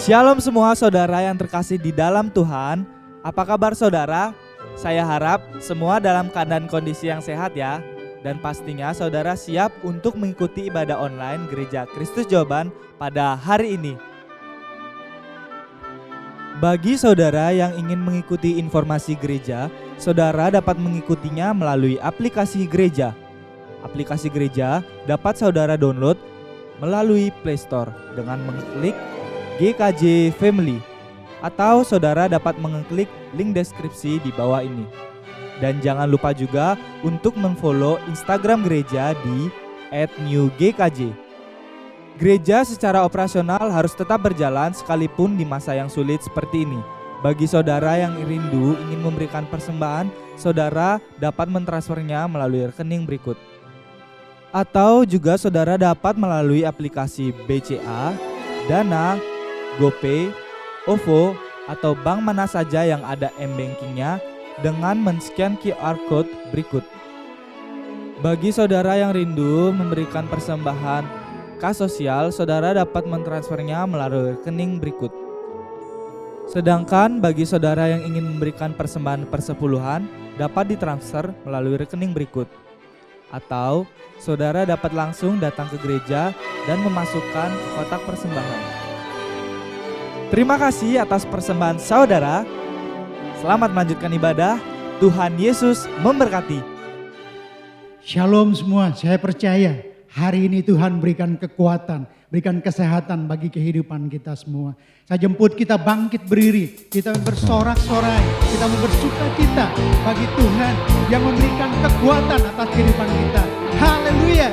Shalom semua saudara yang terkasih di dalam Tuhan. Apa kabar saudara? Saya harap semua dalam keadaan kondisi yang sehat ya. Dan pastinya saudara siap untuk mengikuti ibadah online Gereja Kristus Joban pada hari ini. Bagi saudara yang ingin mengikuti informasi gereja, saudara dapat mengikutinya melalui aplikasi gereja. Aplikasi gereja dapat saudara download melalui Play Store dengan mengklik GKJ Family, atau saudara dapat mengklik link deskripsi di bawah ini. Dan jangan lupa juga untuk memfollow Instagram gereja di @newgkj. Gereja secara operasional harus tetap berjalan sekalipun di masa yang sulit seperti ini. Bagi saudara yang rindu ingin memberikan persembahan, saudara dapat mentransfernya melalui rekening berikut. Atau juga saudara dapat melalui aplikasi BCA, Dana, GoPay, OVO, atau bank mana saja yang ada m-bankingnya dengan men-scan QR Code berikut. Bagi saudara yang rindu memberikan persembahan kas sosial, saudara dapat mentransfernya melalui rekening berikut. Sedangkan bagi saudara yang ingin memberikan persembahan persepuluhan, dapat ditransfer melalui rekening berikut. Atau saudara dapat langsung datang ke gereja dan memasukkan kotak persembahan. Terima kasih atas persembahan saudara. Selamat melanjutkan ibadah. Tuhan Yesus memberkati. Shalom semua, saya percaya hari ini Tuhan berikan kekuatan, berikan kesehatan bagi kehidupan kita semua. Saya jemput kita bangkit berdiri, kita bersorak-sorai, kita bersuka cita bagi Tuhan yang memberikan kekuatan atas kehidupan kita. Haleluya.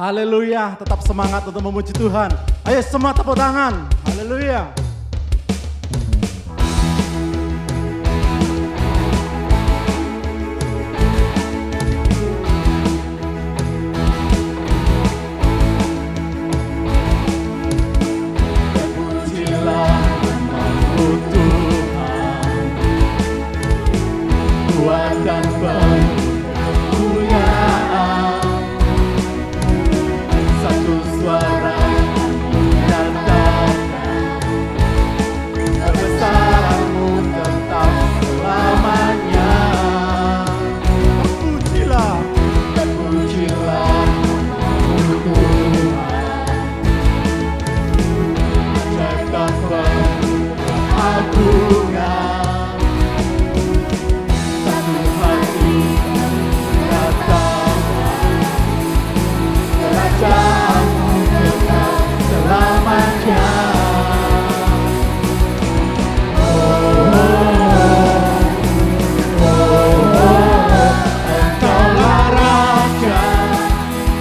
Haleluya, tetap semangat untuk memuji Tuhan. Ayo semua tepuk tangan. Haleluya. Terpujilah namamu Tuhan, kuat dan kemuliaan. Satu suara nyatakan kebesaranmu tetap selamanya. Terpujilah, terpujilah namamu Tuhan, ajarkan pengagungan. Satu hati nyatakan kerajaanmu tetap selamanya. Engkaulah Raja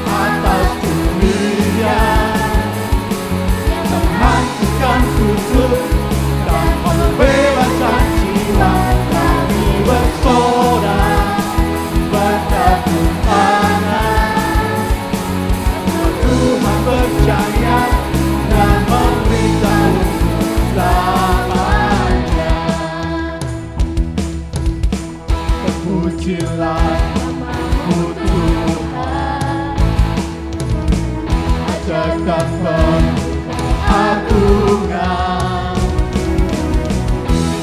atas dunia, menghancurkan kutuk dan membebaskan jiwa dari bersorak. Bertepuk tangan, Tuhan percaya dan memberitahu selamanya. Terpujilah namamu Tuhan, ajarkan pengagungan.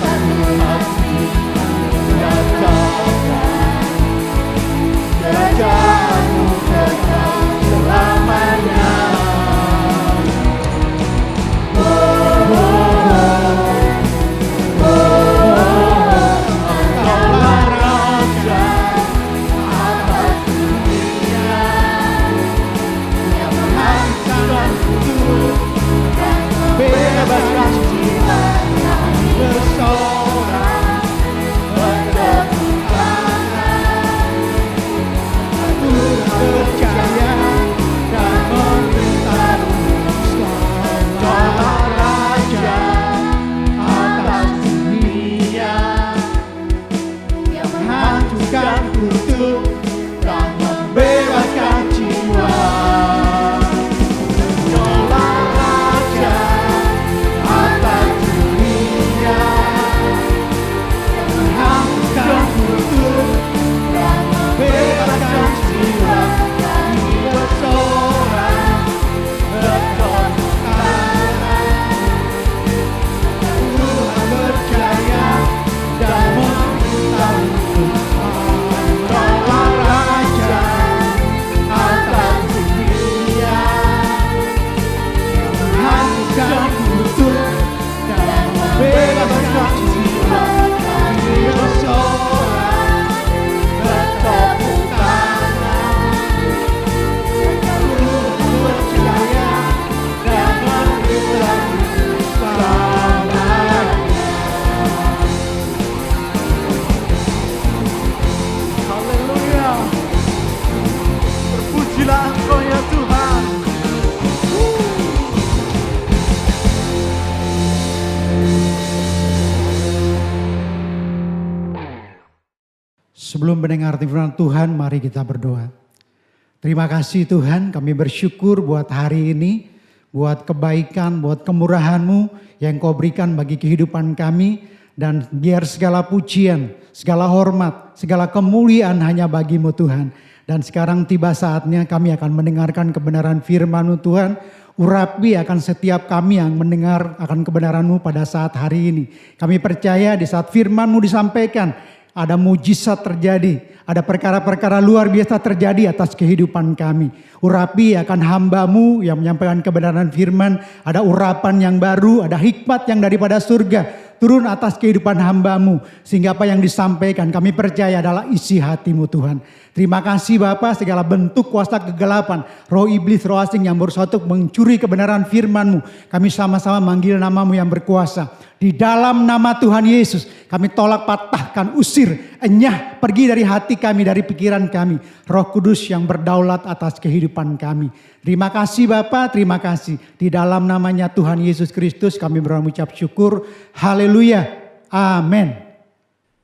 Satu hati nyatakan kerajaanmu tetap selamanya. Engkaulah Raja atas dunia, yang menghancurkan kutuk dan membebaskan jiwa dari bersorak. Bertepuk tangan, Tuhan percaya dan memberitahu Engkaulah Raja atas dunia, yang menghancurkan kutuk dan membebaskan jiwa. Engkaulah Raja atas dunia, yang menghancurkan kutuk dan membebaskan jiwa dari bersorak. Bertepuk tangan, Tuhan percaya dan memberitahu Engkaulah Raja atas dunia, yang menghancurkan kutuk dan membebaskan jiwa dari bersorak. Bertepuk tangan, Tuhan percaya dan memberitahu selamanya. Haleluya. Terpujilah Engkau ya Tuhan. Sebelum mendengar firman Tuhan, mari kita berdoa. Terima kasih Tuhan, kami bersyukur buat hari ini, buat kebaikan, buat kemurahan-Mu yang Kau berikan bagi kehidupan kami. Dan biar segala pujian, segala hormat, segala kemuliaan hanya bagi-Mu Tuhan. Dan sekarang tiba saatnya kami akan mendengarkan kebenaran firman-Mu Tuhan. Urapi akan setiap kami yang mendengar akan kebenaran-Mu pada saat hari ini. Kami percaya di saat firman-Mu disampaikan, ada mujizat terjadi, ada perkara-perkara luar biasa terjadi atas kehidupan kami. Urapi akan hamba-Mu yang menyampaikan kebenaran firman, ada urapan yang baru, ada hikmat yang daripada surga turun atas kehidupan hamba-Mu. Sehingga apa yang disampaikan kami percaya adalah isi hati-Mu Tuhan. Terima kasih Bapa, segala bentuk kuasa kegelapan, roh iblis, roh asing yang berusaha untuk mencuri kebenaran firman-Mu. Kami sama-sama manggil nama-Mu yang berkuasa. Di dalam nama Tuhan Yesus, kami tolak, patahkan, usir, enyah, pergi dari hati kami, dari pikiran kami. Roh Kudus yang berdaulat atas kehidupan kami. Terima kasih Bapa, terima kasih. Di dalam namanya Tuhan Yesus Kristus kami berucap syukur. Haleluya. Amin.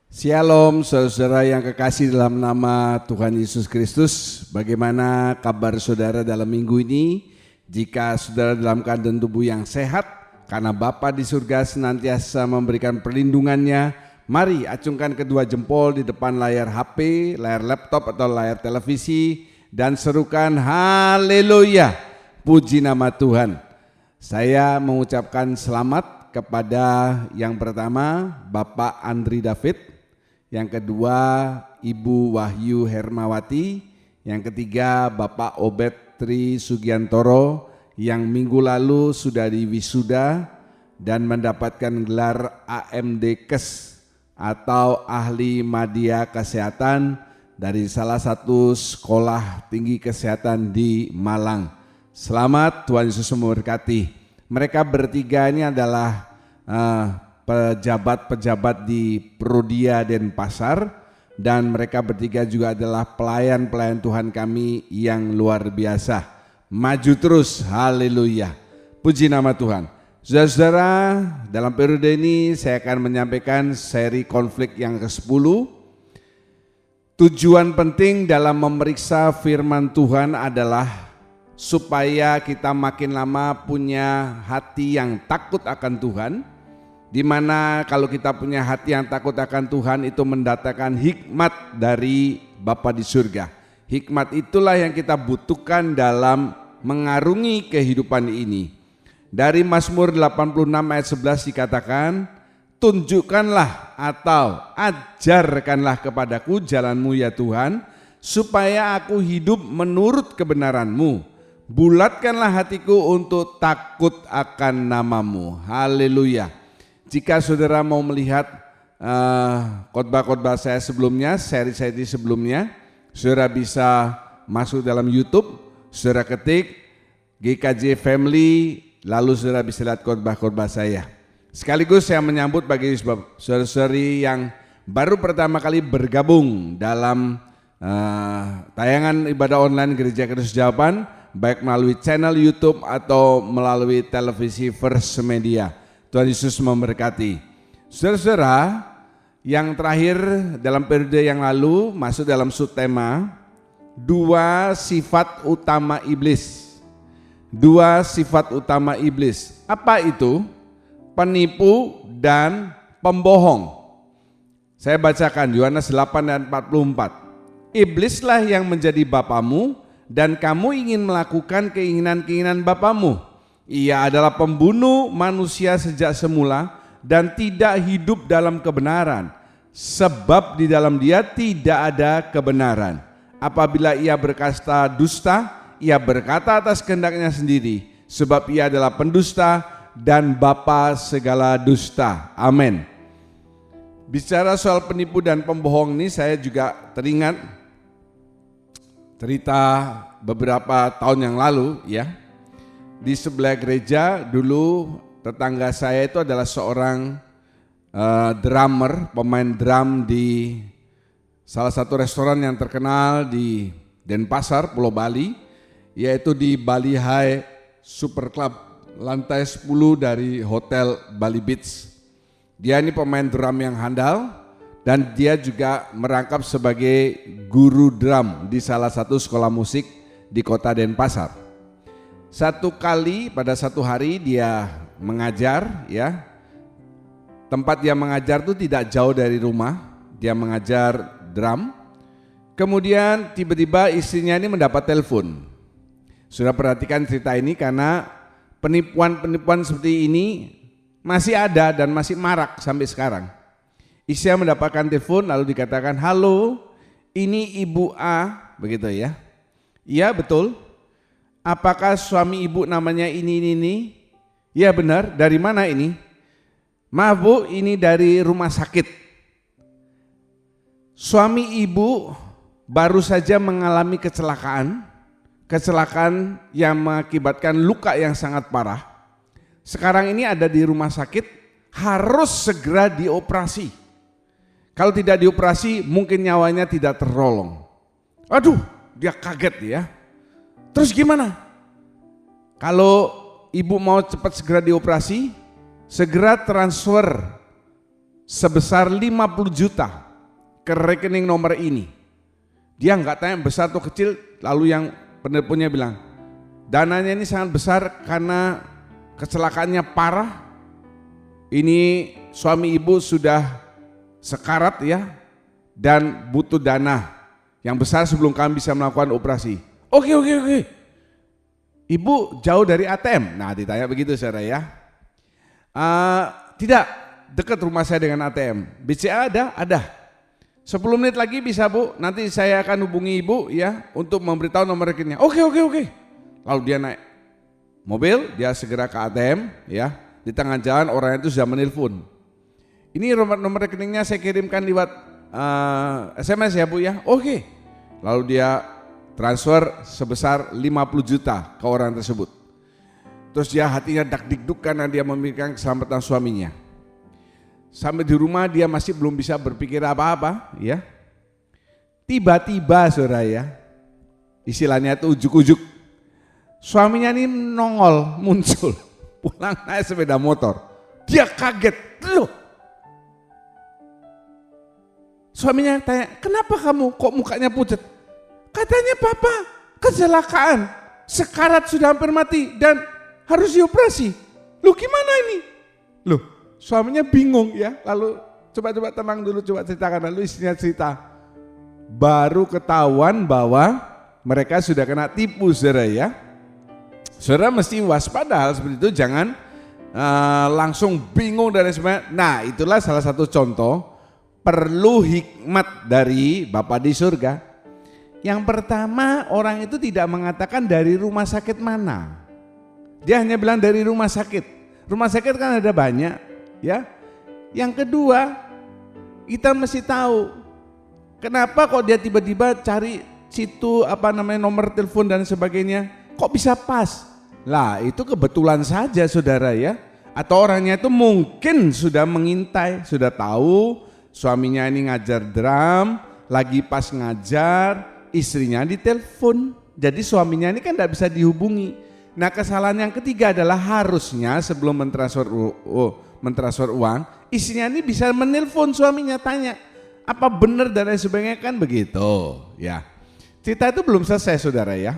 Shalom saudara-saudara yang kekasih dalam nama Tuhan Yesus Kristus. Bagaimana kabar saudara dalam minggu ini? Jika saudara dalam keadaan tubuh yang sehat, karena Bapa di surga senantiasa memberikan perlindungannya, mari acungkan kedua jempol di depan layar HP, layar laptop atau layar televisi dan serukan haleluya, puji nama Tuhan. Saya mengucapkan selamat kepada yang pertama Bapak Andri David, yang kedua Ibu Wahyu Hermawati, yang ketiga Bapak Obed Tri Sugiantoro yang minggu lalu sudah diwisuda dan mendapatkan gelar AMD-Kes atau Ahli Madya Kesehatan dari salah satu sekolah tinggi kesehatan di Malang. Selamat, Tuhan Yesus memberkati. Mereka bertiga ini adalah pejabat-pejabat di Prodia Denpasar, dan mereka bertiga juga adalah pelayan-pelayan Tuhan kami yang luar biasa. Maju terus, haleluya, puji nama Tuhan. Saudara-saudara, dalam periode ini saya akan menyampaikan seri konflik yang ke-10. Tujuan penting dalam memeriksa firman Tuhan adalah supaya kita makin lama punya hati yang takut akan Tuhan, di mana kalau kita punya hati yang takut akan Tuhan itu mendatangkan hikmat dari Bapa di surga. Hikmat itulah yang kita butuhkan dalam mengarungi kehidupan ini. Dari Mazmur 86 ayat 11 dikatakan, tunjukkanlah atau ajarkanlah kepadaku jalanmu ya Tuhan, supaya aku hidup menurut kebenaranmu. Bulatkanlah hatiku untuk takut akan namamu. Haleluya. Jika saudara mau melihat khotbah-khotbah saya sebelumnya, seri-seri sebelumnya, saudara bisa masuk dalam YouTube, saudara ketik GKJ Family, lalu saudara bisa lihat khotbah-khotbah saya. Sekaligus saya menyambut bagi saudara-saudari yang baru pertama kali bergabung dalam tayangan ibadah online Gereja Kristus Jawaban, baik melalui channel YouTube atau melalui televisi First Media. Tuhan Yesus memberkati. Saudara-saudara, yang terakhir dalam periode yang lalu masuk dalam subtema dua sifat utama iblis. Dua sifat utama iblis. Apa itu? Penipu dan pembohong. Saya bacakan Yohanes 8 dan 44. Iblislah yang menjadi bapamu dan kamu ingin melakukan keinginan-keinginan bapamu. Ia adalah pembunuh manusia sejak semula dan tidak hidup dalam kebenaran, sebab di dalam dia tidak ada kebenaran. Apabila ia berkata dusta, ia berkata atas kehendaknya sendiri, sebab ia adalah pendusta dan bapa segala dusta. Amin. Bicara soal penipu dan pembohong ini, saya juga teringat cerita beberapa tahun yang lalu ya. Di sebelah gereja dulu tetangga saya itu adalah seorang drummer, pemain drum di salah satu restoran yang terkenal di Denpasar, Pulau Bali, yaitu di Bali High Super Club, lantai 10 dari Hotel Bali Beach. Dia ini pemain drum yang handal dan dia juga merangkap sebagai guru drum di salah satu sekolah musik di kota Denpasar. Satu kali pada satu hari dia mengajar ya. Tempat dia mengajar itu tidak jauh dari rumah. Dia mengajar drum. Kemudian tiba-tiba istrinya ini mendapat telepon. Sudah perhatikan cerita ini karena penipuan-penipuan seperti ini masih ada dan masih marak sampai sekarang. Istrinya mendapatkan telepon lalu dikatakan, halo ini Ibu A, begitu ya. Iya betul. Apakah suami ibu namanya ini? Ya benar, dari mana ini? Maaf Bu, ini dari rumah sakit. Suami ibu baru saja mengalami kecelakaan yang mengakibatkan luka yang sangat parah. Sekarang ini ada di rumah sakit, harus segera dioperasi. Kalau tidak dioperasi mungkin nyawanya tidak tertolong. Aduh, dia kaget ya. Terus gimana? Kalau ibu mau cepat segera dioperasi, segera transfer sebesar 50 juta ke rekening nomor ini. Dia nggak tanya besar atau kecil, lalu yang penelponnya bilang, dananya ini sangat besar karena kecelakaannya parah. Ini suami ibu sudah sekarat ya, dan butuh dana yang besar sebelum kami bisa melakukan operasi. Oke. Ibu jauh dari ATM. Nah ditanya begitu saudara ya. Tidak, dekat rumah saya dengan ATM. BCA ada. 10 menit lagi bisa bu, nanti saya akan hubungi ibu ya untuk memberitahu nomor rekeningnya. Oke. Lalu dia naik mobil, dia segera ke ATM ya. Di tengah jalan orang itu sudah menelpon. Ini nomor rekeningnya saya kirimkan lewat SMS ya bu ya. Oke. Lalu dia transfer sebesar 50 juta ke orang tersebut. Terus dia hatinya dak-dikduk karena dia memikirkan keselamatan suaminya. Sampai di rumah dia masih belum bisa berpikir apa-apa ya. Tiba-tiba saudara ya, istilahnya itu ujuk-ujuk, suaminya ini nongol, muncul, pulang naik sepeda motor. Dia kaget, loh. Suaminya tanya, kenapa kamu kok mukanya pucat? Katanya papa kecelakaan, sekarat sudah hampir mati dan harus dioperasi. Loh gimana ini? Loh suaminya bingung ya, lalu coba tenang dulu, coba ceritakan. Lalu istrinya cerita, baru ketahuan bahwa mereka sudah kena tipu saudara ya. Saudara mesti waspada hal seperti itu, jangan langsung bingung dan sebagainya. Nah itulah salah satu contoh perlu hikmat dari Bapa di surga. Yang pertama, orang itu tidak mengatakan dari rumah sakit mana. Dia hanya bilang dari rumah sakit. Rumah sakit kan ada banyak ya. Yang kedua, kita mesti tahu kenapa kok dia tiba-tiba cari situ nomor telepon dan sebagainya. Kok bisa pas? Lah itu kebetulan saja saudara ya. Atau orangnya itu mungkin sudah mengintai, sudah tahu suaminya ini ngajar drum, lagi pas ngajar, istrinya ditelepon. Jadi suaminya ini kan tidak bisa dihubungi. Nah kesalahan yang ketiga adalah harusnya sebelum mentransfer uang, istrinya ini bisa menelpon suaminya, tanya apa benar dan lain sebagainya, kan begitu ya. Cerita itu belum selesai saudara ya.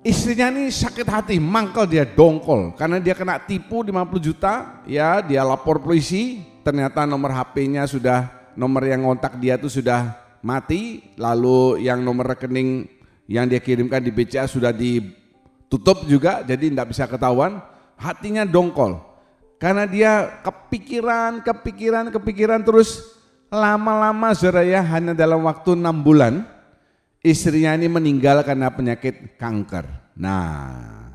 Istrinya ini sakit hati, mangkel, dia dongkol karena dia kena tipu 50 juta ya. Dia lapor polisi, ternyata nomor HP-nya sudah, nomor yang ngontak dia itu sudah mati, lalu yang nomor rekening yang dia kirimkan di BCA sudah ditutup juga, jadi tidak bisa ketahuan. Hatinya dongkol karena dia kepikiran terus. Lama-lama saudara ya, hanya dalam waktu 6 bulan istrinya ini meninggal karena penyakit kanker. Nah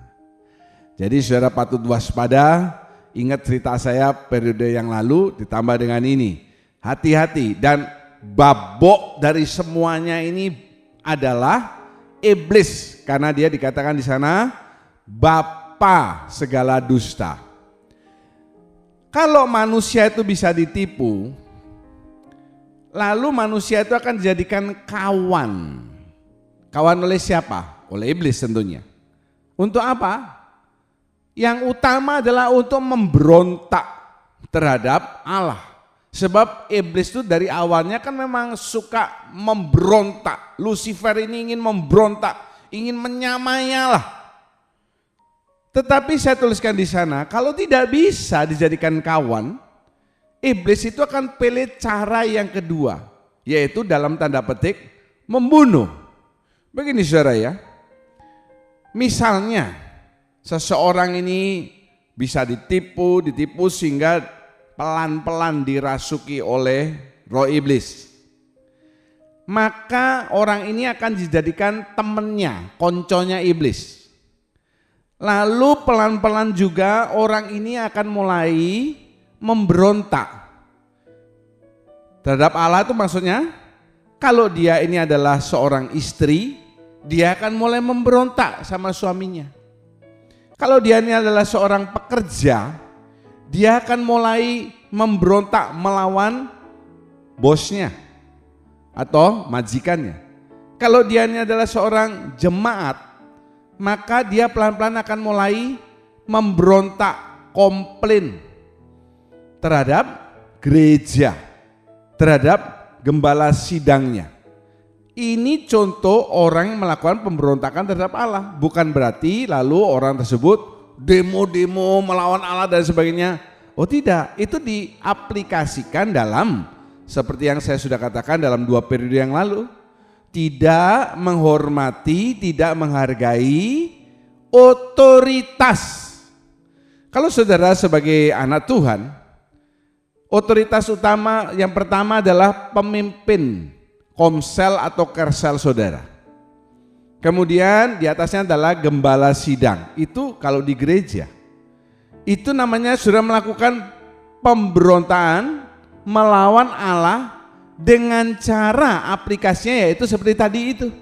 jadi saudara patut waspada. Ingat cerita saya periode yang lalu ditambah dengan ini. Hati-hati, dan babok dari semuanya ini adalah iblis, karena dia dikatakan di sana bapa segala dusta. Kalau manusia itu bisa ditipu, lalu manusia itu akan dijadikan kawan. Kawan oleh siapa? Oleh iblis tentunya. Untuk apa? Yang utama adalah untuk memberontak terhadap Allah. Sebab iblis itu dari awalnya kan memang suka memberontak. Lucifer ini ingin memberontak, ingin menyamai Allah. Tetapi saya tuliskan di sana, kalau tidak bisa dijadikan kawan, iblis itu akan pilih cara yang kedua, yaitu dalam tanda petik membunuh. Begini saudara ya, misalnya seseorang ini bisa ditipu sehingga pelan-pelan dirasuki oleh roh iblis. Maka orang ini akan dijadikan temannya, konconya iblis. Lalu pelan-pelan juga orang ini akan mulai memberontak terhadap Allah. Itu maksudnya kalau dia ini adalah seorang istri, dia akan mulai memberontak sama suaminya. Kalau dia ini adalah seorang pekerja, dia akan mulai memberontak melawan bosnya atau majikannya. Kalau dia ini adalah seorang jemaat, maka dia pelan-pelan akan mulai memberontak, komplain terhadap gereja, terhadap gembala sidangnya. Ini contoh orang yang melakukan pemberontakan terhadap Allah. Bukan berarti lalu orang tersebut demo-demo melawan Allah dan sebagainya. Oh tidak, itu diaplikasikan dalam seperti yang saya sudah katakan dalam 2 periode yang lalu. Tidak menghormati, tidak menghargai otoritas. Kalau saudara sebagai anak Tuhan, otoritas utama yang pertama adalah pemimpin komsel atau kersel saudara. Kemudian di atasnya adalah gembala sidang. Itu kalau di gereja. Itu namanya sudah melakukan pemberontakan melawan Allah dengan cara aplikasinya yaitu seperti tadi itu.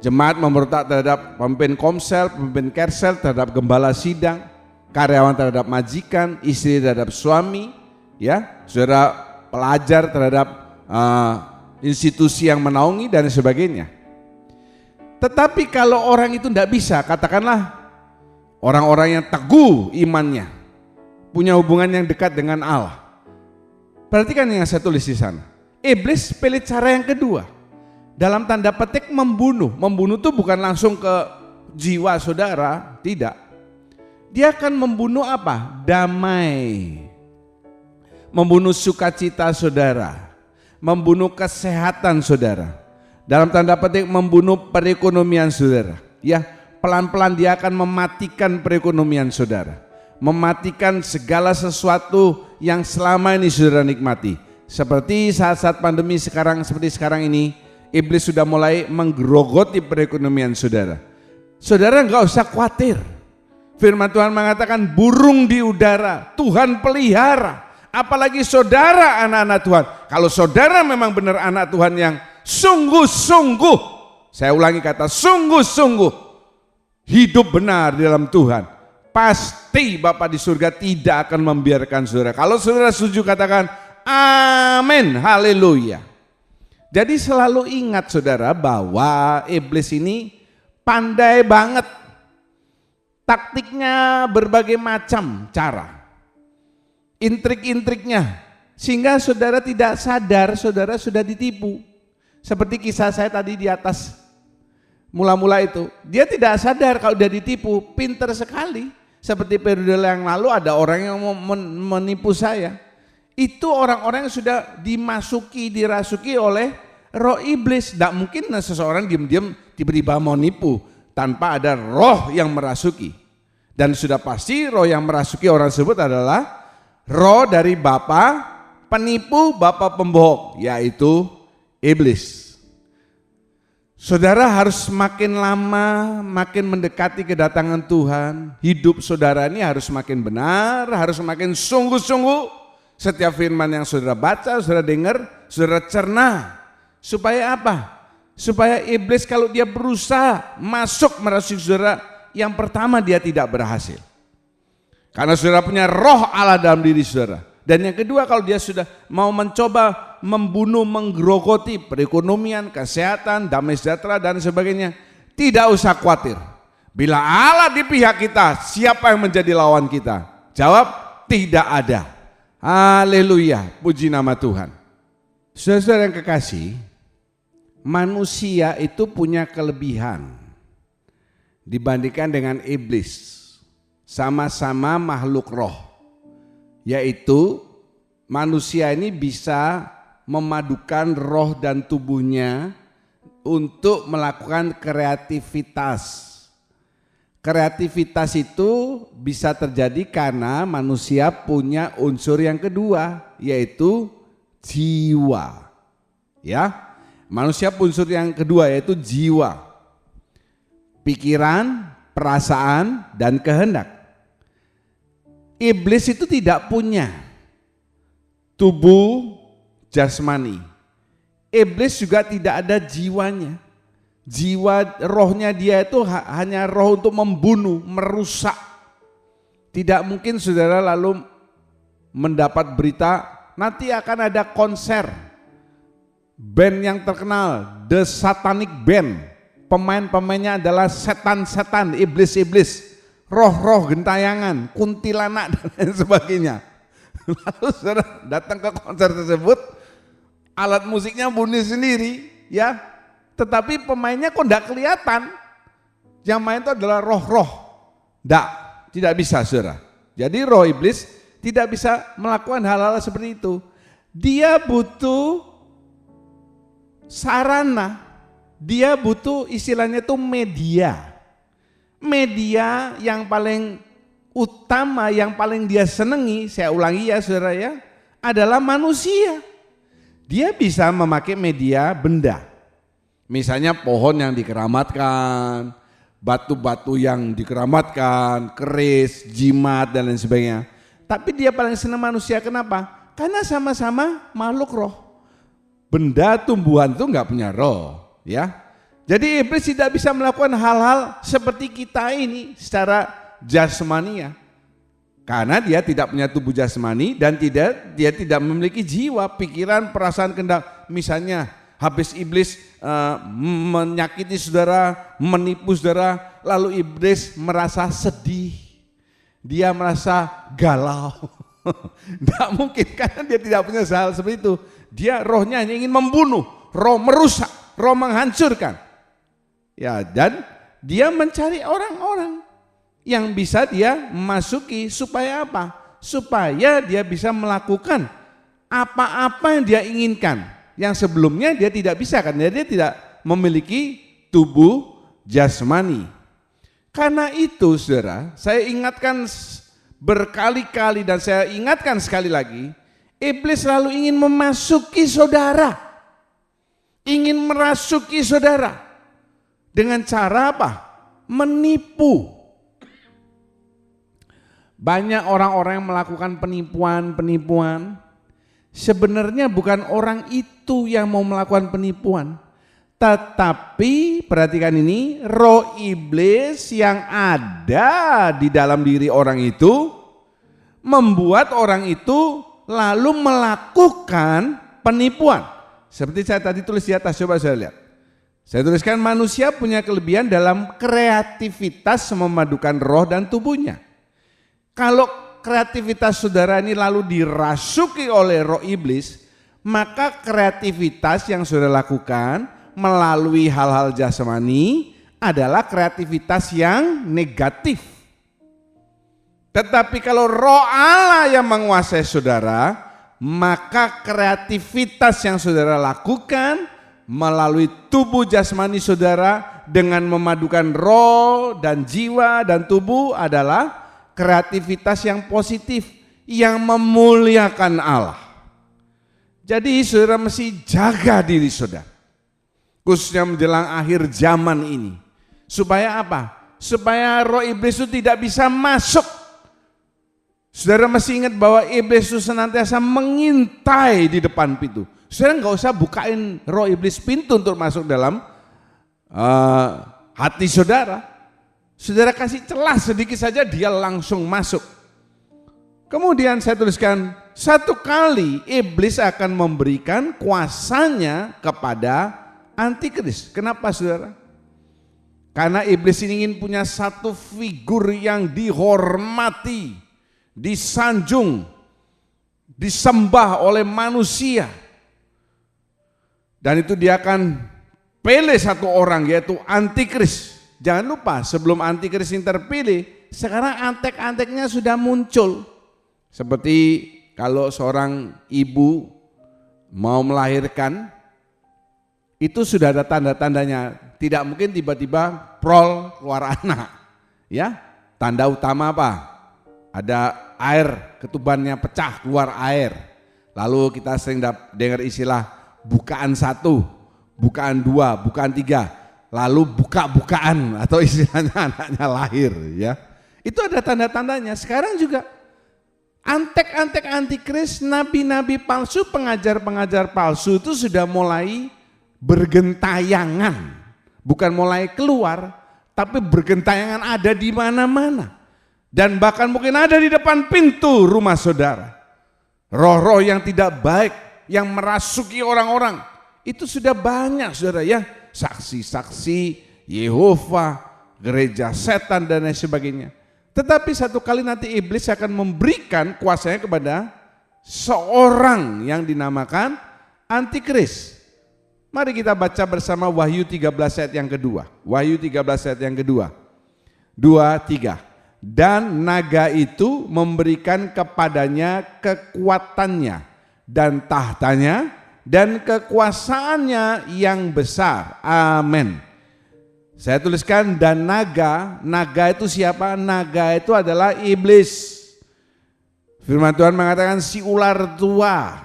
Jemaat memberontak terhadap pemimpin komsel, pemimpin kersel, terhadap gembala sidang, karyawan terhadap majikan, istri terhadap suami, ya, saudara pelajar terhadap institusi yang menaungi dan sebagainya. Tetapi kalau orang itu tidak bisa, katakanlah orang-orang yang teguh imannya, punya hubungan yang dekat dengan Allah. Perhatikan yang saya tulis di sana. Iblis pilih cara yang kedua. Dalam tanda petik membunuh. Membunuh itu bukan langsung ke jiwa saudara, tidak. Dia akan membunuh apa? Damai. Membunuh sukacita saudara. Membunuh kesehatan saudara. Dalam tanda petik membunuh perekonomian saudara. Ya, pelan-pelan dia akan mematikan perekonomian saudara. Mematikan segala sesuatu yang selama ini saudara nikmati. Seperti saat-saat pandemi sekarang, seperti sekarang ini, iblis sudah mulai menggerogoti perekonomian saudara. Saudara enggak usah khawatir. Firman Tuhan mengatakan burung di udara Tuhan pelihara. Apalagi saudara anak-anak Tuhan. Kalau saudara memang benar anak Tuhan yang sungguh-sungguh, saya ulangi kata sungguh-sungguh, hidup benar di dalam Tuhan, pasti Bapa di surga tidak akan membiarkan saudara. Kalau saudara setuju katakan amin, haleluya. Jadi selalu ingat saudara bahwa iblis ini pandai banget. Taktiknya berbagai macam cara. Intrik-intriknya. Sehingga saudara tidak sadar saudara sudah ditipu. Seperti kisah saya tadi di atas mula-mula itu. Dia tidak sadar kalau sudah ditipu, pinter sekali. Seperti periode yang lalu ada orang yang mau menipu saya. Itu orang-orang yang sudah dirasuki oleh roh iblis. Tidak mungkin seseorang diam-diam tiba-tiba mau nipu tanpa ada roh yang merasuki. Dan sudah pasti roh yang merasuki orang tersebut adalah roh dari bapa penipu, bapa pembohong, yaitu iblis. Saudara harus makin lama, makin mendekati kedatangan Tuhan. Hidup saudara ini harus makin benar, harus makin sungguh-sungguh. Setiap firman yang saudara baca, saudara dengar, saudara cerna. Supaya apa? Supaya iblis kalau dia berusaha masuk merasuki saudara, yang pertama dia tidak berhasil. Karena saudara punya roh Allah dalam diri saudara. Dan yang kedua kalau dia sudah mau mencoba membunuh, menggerogoti perekonomian, kesehatan, damai sejahtera dan sebagainya, tidak usah khawatir. Bila Allah di pihak kita, siapa yang menjadi lawan kita? Jawab, tidak ada. Haleluya, puji nama Tuhan. Saudara yang kekasih, manusia itu punya kelebihan dibandingkan dengan iblis. Sama-sama makhluk roh, yaitu manusia ini bisa memadukan roh dan tubuhnya untuk melakukan kreativitas. Kreativitas itu bisa terjadi karena manusia punya unsur yang kedua, yaitu jiwa. Ya, manusia punya unsur yang kedua yaitu jiwa, pikiran, perasaan, dan kehendak. Iblis itu tidak punya tubuh jasmani. Iblis juga tidak ada jiwanya. Jiwa rohnya dia itu hanya roh untuk membunuh, merusak. Tidak mungkin saudara lalu mendapat berita nanti akan ada konser band yang terkenal, The Satanic Band. Pemain-pemainnya adalah setan-setan, iblis-iblis, roh-roh gentayangan, kuntilanak dan lain sebagainya. Lalu saudara datang ke konser tersebut, alat musiknya bunyi sendiri, ya, tetapi pemainnya kok enggak kelihatan. Yang main itu adalah roh-roh. Tidak bisa saudara. Jadi roh iblis tidak bisa melakukan hal-hal seperti itu. Dia butuh sarana, dia butuh istilahnya itu media. Media yang paling utama, yang paling dia senangi, saya ulangi ya saudara ya, adalah manusia. Dia bisa memakai media benda. Misalnya pohon yang dikeramatkan, batu-batu yang dikeramatkan, keris, jimat dan lain sebagainya. Tapi dia paling senang manusia, kenapa? Karena sama-sama makhluk roh. Benda tumbuhan itu enggak punya roh, ya. Jadi iblis tidak bisa melakukan hal-hal seperti kita ini secara jasmania. Karena dia tidak punya tubuh jasmani dan dia tidak memiliki jiwa, pikiran, perasaan, kehendak. Misalnya habis iblis menyakiti saudara, menipu saudara, lalu iblis merasa sedih, dia merasa galau. Tidak mungkin karena dia tidak punya hal seperti itu. Dia rohnya hanya ingin membunuh, roh merusak, roh menghancurkan. Ya, dan dia mencari orang-orang yang bisa dia masuki supaya apa? Supaya dia bisa melakukan apa-apa yang dia inginkan. Yang sebelumnya dia tidak bisa, karena dia tidak memiliki tubuh jasmani. Karena itu saudara, saya ingatkan berkali-kali dan saya ingatkan sekali lagi, iblis selalu ingin memasuki saudara, ingin merasuki saudara dengan cara apa? Menipu. Banyak orang-orang yang melakukan penipuan, sebenarnya bukan orang itu yang mau melakukan penipuan, tetapi perhatikan ini, roh iblis yang ada di dalam diri orang itu membuat orang itu lalu melakukan penipuan. Seperti saya tadi tulis di atas, coba saya lihat. Saya tuliskan manusia punya kelebihan dalam kreativitas memadukan roh dan tubuhnya. Kalau kreativitas saudara ini lalu dirasuki oleh roh iblis, maka kreativitas yang saudara lakukan melalui hal-hal jasmani adalah kreativitas yang negatif. Tetapi kalau roh Allah yang menguasai saudara, maka kreativitas yang saudara lakukan melalui tubuh jasmani saudara dengan memadukan roh dan jiwa dan tubuh adalah kreativitas yang positif, yang memuliakan Allah. Jadi saudara mesti jaga diri saudara, khususnya menjelang akhir zaman ini. Supaya apa? Supaya roh iblis itu tidak bisa masuk. Saudara mesti ingat bahwa iblis itu senantiasa mengintai di depan pintu. Saudara nggak usah bukain roh iblis pintu untuk masuk dalam hati saudara. Saudara kasih celah sedikit saja dia langsung masuk. Kemudian saya tuliskan, satu kali iblis akan memberikan kuasanya kepada antikris. Kenapa saudara? Karena iblis ini ingin punya satu figur yang dihormati, disanjung, disembah oleh manusia. Dan itu dia akan pilih satu orang, yaitu antikris. Jangan lupa sebelum antikris yang terpilih, sekarang antek-anteknya sudah muncul. Seperti kalau seorang ibu mau melahirkan, itu sudah ada tanda-tandanya. Tidak mungkin tiba-tiba prol keluar anak. Ya, tanda utama apa? Ada air, ketubannya pecah, keluar air. Lalu kita sering dengar istilah bukaan 1, bukaan 2, bukaan 3. Lalu buka-bukaan atau istilahnya anaknya lahir, ya. Itu ada tanda-tandanya. Sekarang juga antek-antek antikris, nabi-nabi palsu, pengajar-pengajar palsu itu sudah mulai bergentayangan. Bukan mulai keluar, tapi bergentayangan ada di mana-mana. Dan bahkan mungkin ada di depan pintu rumah saudara. Roh-roh yang tidak baik, yang merasuki orang-orang. Itu sudah banyak saudara ya. Saksi-saksi Yehova, gereja setan dan lain sebagainya. Tetapi satu kali nanti iblis akan memberikan kuasanya kepada seorang yang dinamakan Antikris. Mari kita baca bersama Wahyu 13 ayat yang kedua. Wahyu 13 ayat yang kedua. 2, 3. Dan naga itu memberikan kepadanya kekuatannya dan tahtanya dan kekuasaannya yang besar. Amin. Saya tuliskan dan naga. Naga itu siapa? Naga itu adalah iblis. Firman Tuhan mengatakan si ular tua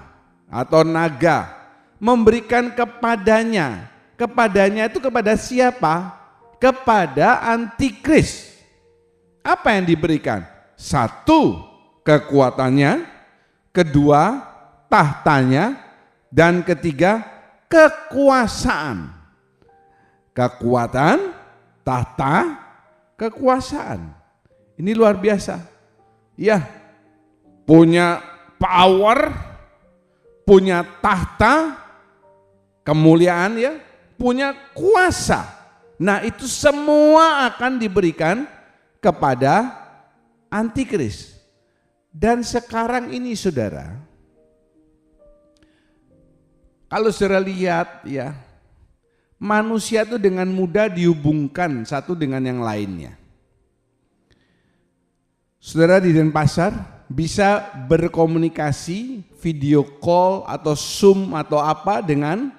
atau naga memberikan kepadanya. Kepadanya itu kepada siapa? Kepada Antikris. Apa yang diberikan? 1, kekuatannya, 2, tahtanya, dan 3, kekuasaan. Kekuatan, tahta, kekuasaan. Ini luar biasa. Ya, punya power, punya tahta, kemuliaan ya, punya kuasa. Nah, itu semua akan diberikan kepada Antikris. Dan sekarang ini saudara, kalau saudara lihat ya, manusia itu dengan mudah dihubungkan satu dengan yang lainnya. Saudara di Denpasar bisa berkomunikasi video call atau Zoom atau apa dengan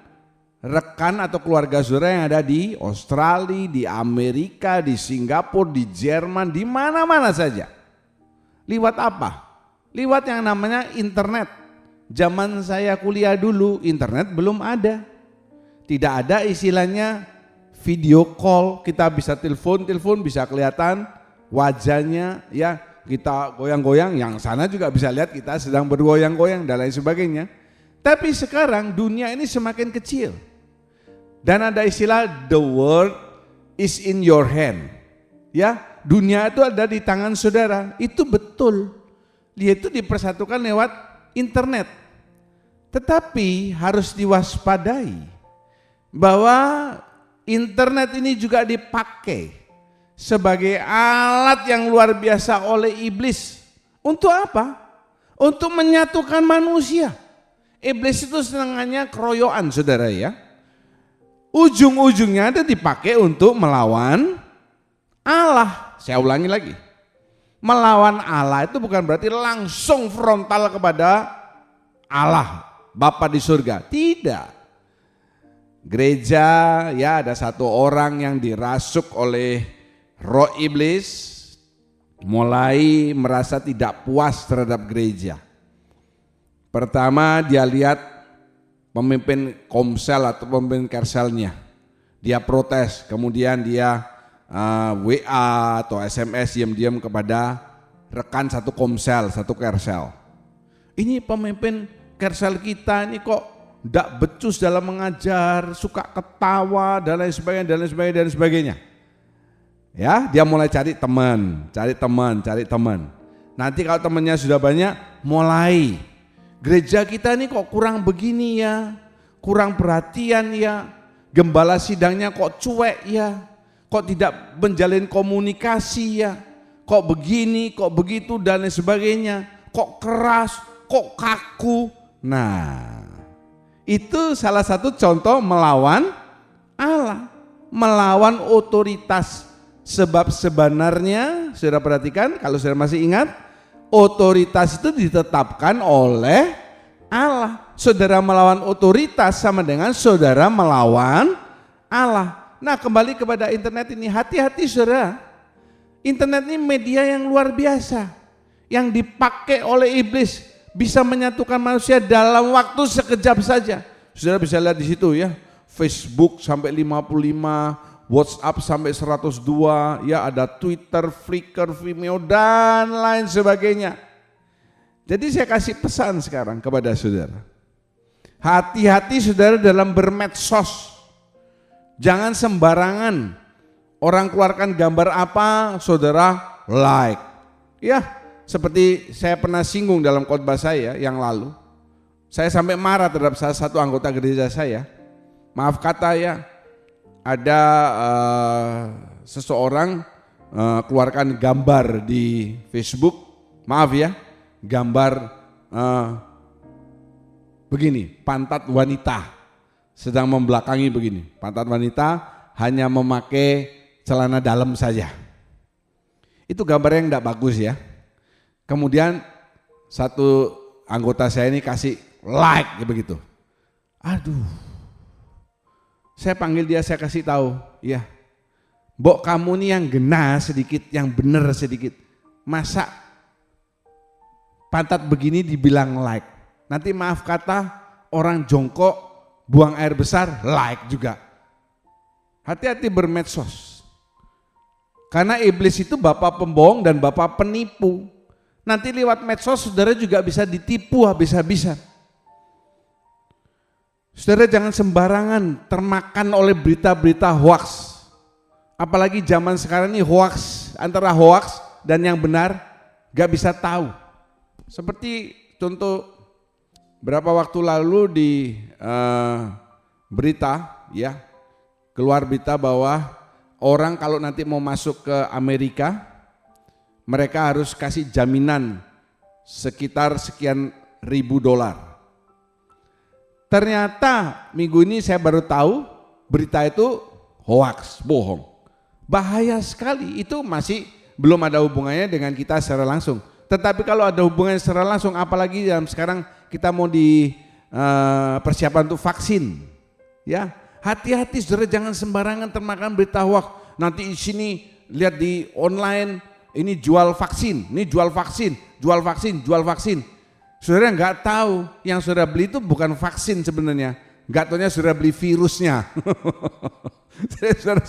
rekan atau keluarga saudara yang ada di Australia, di Amerika, di Singapura, di Jerman, di mana-mana saja. Lewat apa? Lewat yang namanya internet. Zaman saya kuliah dulu internet belum ada. Tidak ada istilahnya video call, kita bisa telepon bisa kelihatan wajahnya ya, kita goyang-goyang, yang sana juga bisa lihat kita sedang bergoyang-goyang dan lain sebagainya. Tapi sekarang dunia ini semakin kecil. Dan ada istilah the world is in your hand. Ya, dunia itu ada di tangan saudara. Itu betul. Dia itu dipersatukan lewat internet. Tetapi harus diwaspadai bahwa internet ini juga dipakai sebagai alat yang luar biasa oleh iblis. Untuk apa? Untuk menyatukan manusia. Iblis itu senangannya keroyokan saudara ya. Ujung-ujungnya ada dipakai untuk melawan Allah. Saya ulangi lagi. Melawan Allah itu bukan berarti langsung frontal kepada Allah, Bapa di surga. Tidak. Gereja ya, ada satu orang yang dirasuk oleh roh iblis, mulai merasa tidak puas terhadap gereja. Pertama dia lihat pemimpin komsel atau pemimpin kerselnya, dia protes, kemudian dia WA atau SMS diam-diam kepada rekan satu komsel, satu kersel. Ini pemimpin kersel kita ini kok tidak becus dalam mengajar, suka ketawa dan lain sebagainya. Ya, dia mulai cari teman. Nanti kalau temannya sudah banyak, mulai gereja kita ini kok kurang begini ya, kurang perhatian ya, gembala sidangnya kok cuek ya, kok tidak menjalin komunikasi ya, kok begini, kok begitu dan lain sebagainya, kok keras, kok kaku. Nah, itu salah satu contoh melawan Allah, melawan otoritas. Sebab sebenarnya, saudara perhatikan, kalau saudara masih ingat, otoritas itu ditetapkan oleh Allah. Saudara melawan otoritas sama dengan saudara melawan Allah. Nah, kembali kepada internet ini, hati-hati saudara. Internet ini media yang luar biasa, yang dipakai oleh iblis, bisa menyatukan manusia dalam waktu sekejap saja. Saudara bisa lihat di situ ya, Facebook sampai 55, WhatsApp sampai 102, ya ada Twitter, Flickr, Vimeo dan lain sebagainya. Jadi saya kasih pesan sekarang kepada saudara. Hati-hati saudara dalam bermedsos. Jangan sembarangan orang keluarkan gambar apa, saudara like. Ya, seperti saya pernah singgung dalam khotbah saya yang lalu. Saya sampai marah terhadap salah satu anggota gereja saya. Maaf kata ya, ada seseorang keluarkan gambar di Facebook. Maaf ya, gambar begini, pantat wanita sedang membelakangi begini. Pantat wanita hanya memakai celana dalam saja. Itu gambar yang tidak bagus ya. Kemudian satu anggota saya ini kasih like begitu. Aduh. Saya panggil dia, saya kasih tahu, ya. Mbok kamu nih yang gena sedikit, yang bener sedikit. Masa pantat begini dibilang like. Nanti maaf kata orang jongkok buang air besar like juga. Hati-hati bermedsos. Karena iblis itu bapak pembohong dan bapak penipu. Nanti lewat medsos saudara juga bisa ditipu habis-habisan. Saudara jangan sembarangan termakan oleh berita-berita hoax. Apalagi zaman sekarang ini hoax, antara hoax dan yang benar gak bisa tahu. Seperti contoh berapa waktu lalu di berita ya, keluar berita bahwa orang kalau nanti mau masuk ke Amerika, mereka harus kasih jaminan sekitar sekian ribu dolar. Ternyata minggu ini saya baru tahu berita itu hoax, bohong. Bahaya sekali, itu masih belum ada hubungannya dengan kita secara langsung. Tetapi kalau ada hubungannya secara langsung, apalagi dalam sekarang kita mau di persiapan untuk vaksin. Ya, hati-hati saudara, jangan sembarangan termakan berita hoax. Nanti di sini lihat di online, ini jual vaksin, ini jual vaksin, jual vaksin, jual vaksin. Saudara nggak tahu yang saudara beli itu bukan vaksin sebenarnya, nggak taunya saudara beli virusnya. Saudara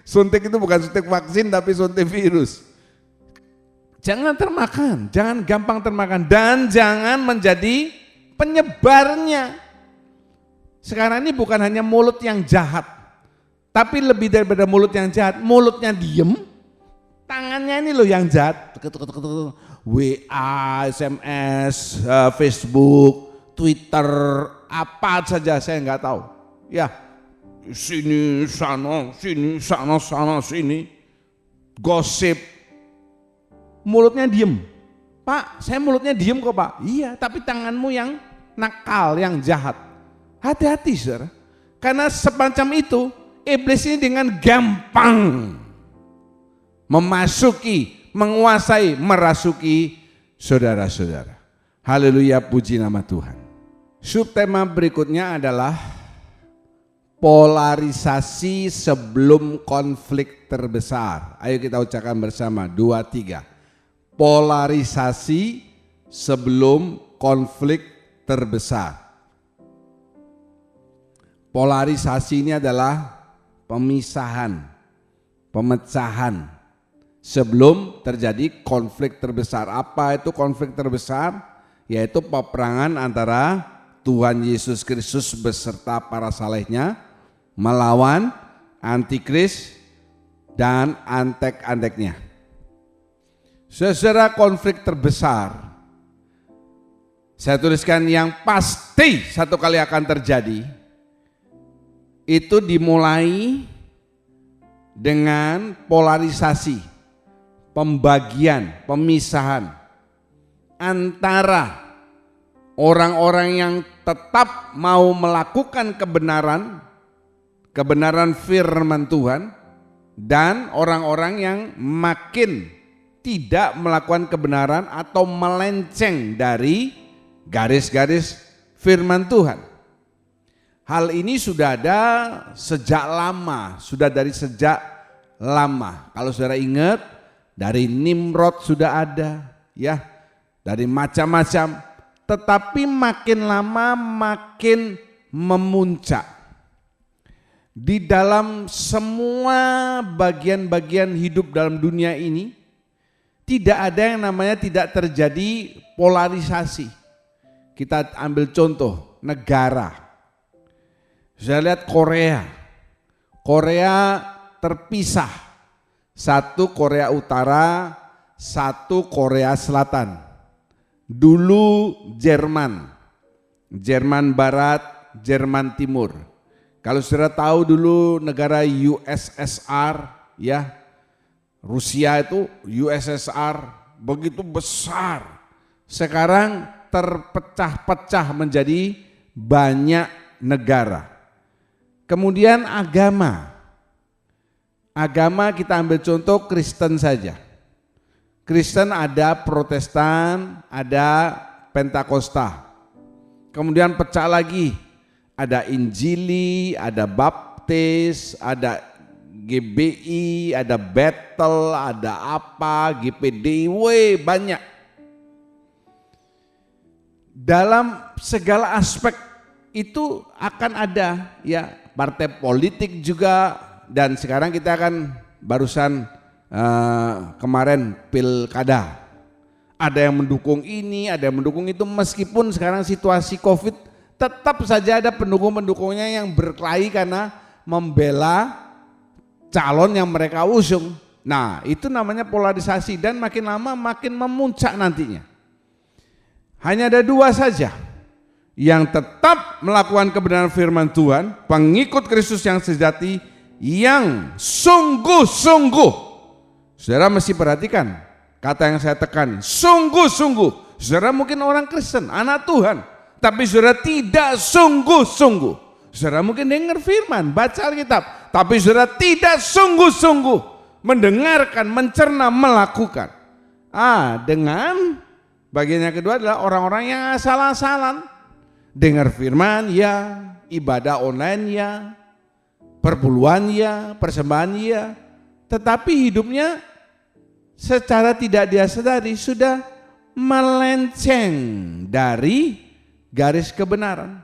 suntik itu bukan suntik vaksin tapi suntik virus. Jangan termakan, jangan gampang termakan, dan jangan menjadi penyebarnya. Sekarang ini bukan hanya mulut yang jahat, tapi lebih daripada mulut yang jahat, mulutnya diem, tangannya ini loh yang jahat. WA, SMS, Facebook, Twitter, apa saja saya nggak tahu. Ya, sini, sana, sini, gosip. Mulutnya diem. Pak, saya mulutnya diem kok Pak. Iya, tapi tanganmu yang nakal, yang jahat. Hati-hati saudara. Karena semacam itu, iblis ini dengan gampang memasuki, menguasai, merasuki saudara-saudara. Haleluya, puji nama Tuhan. Subtema berikutnya adalah polarisasi sebelum konflik terbesar. Ayo kita ucapkan bersama, 2, 3. Polarisasi sebelum konflik terbesar. Polarisasi ini adalah pemisahan, pemecahan sebelum terjadi konflik terbesar. Apa itu konflik terbesar? Yaitu peperangan antara Tuhan Yesus Kristus beserta para salehnya melawan antikris dan antek-anteknya. Saudara, konflik terbesar, saya tuliskan yang pasti satu kali akan terjadi, itu dimulai dengan polarisasi, pembagian, pemisahan antara orang-orang yang tetap mau melakukan kebenaran firman Tuhan, dan orang-orang yang makin tidak melakukan kebenaran atau melenceng dari garis-garis firman Tuhan. Hal ini sudah ada sejak lama, sudah dari sejak lama. Kalau saudara ingat, dari Nimrod sudah ada, ya, dari macam-macam. Tetapi makin lama makin memuncak. Di dalam semua bagian-bagian hidup dalam dunia ini, tidak ada yang namanya tidak terjadi polarisasi. Kita ambil contoh negara. Saya lihat Korea. Korea terpisah. Satu Korea Utara satu Korea Selatan, dulu Jerman Barat, Jerman Timur. Kalau saudara tahu dulu negara USSR ya, Rusia itu USSR begitu besar. Sekarang terpecah-pecah menjadi banyak negara. Kemudian agama kita ambil contoh Kristen saja. Kristen ada Protestan, ada Pentakosta. Kemudian pecah lagi, ada Injili, ada Baptis, ada GBI, ada Bethel, ada apa, GPDW, banyak. Dalam segala aspek itu akan ada ya, partai politik juga, dan sekarang kita akan barusan kemarin pilkada. Ada yang mendukung ini, ada yang mendukung itu, meskipun sekarang situasi COVID tetap saja ada pendukung-pendukungnya yang berkelahi karena membela calon yang mereka usung. Nah, itu namanya polarisasi dan makin lama makin memuncak nantinya. Hanya ada dua saja yang tetap melakukan kebenaran firman Tuhan, pengikut Kristus yang sejati, yang sungguh-sungguh. Saudara mesti perhatikan kata yang saya tekan, sungguh-sungguh. Saudara mungkin orang Kristen, anak Tuhan, tapi saudara tidak sungguh-sungguh. Saudara mungkin dengar firman, baca Alkitab, tapi saudara tidak sungguh-sungguh mendengarkan, mencerna, melakukan. Dengan bagian yang kedua adalah orang-orang yang asal-asalan. Dengar firman ya, ibadah online ya, perpuluhan ya, persembahan ya, tetapi hidupnya secara tidak dia sadari sudah melenceng dari garis kebenaran.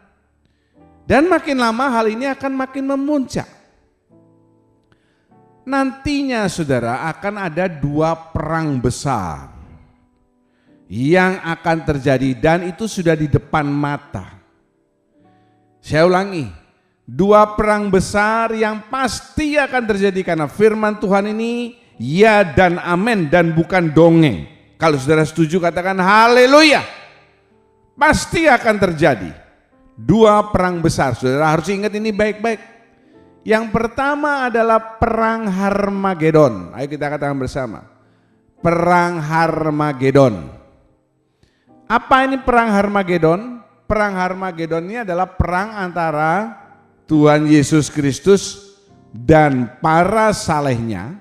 Dan makin lama hal ini akan makin memuncak. Nantinya saudara akan ada dua perang besar yang akan terjadi, dan itu sudah di depan mata. Saya ulangi, dua perang besar yang pasti akan terjadi karena firman Tuhan ini ya dan amin dan bukan dongeng. Kalau saudara setuju katakan haleluya. Pasti akan terjadi dua perang besar. Saudara harus ingat ini baik-baik. Yang pertama adalah perang Harmagedon. Ayo kita katakan bersama. Perang Harmagedon. Apa ini perang Harmagedon? Perang Harmagedon ini adalah perang antara Tuhan Yesus Kristus dan para salehnya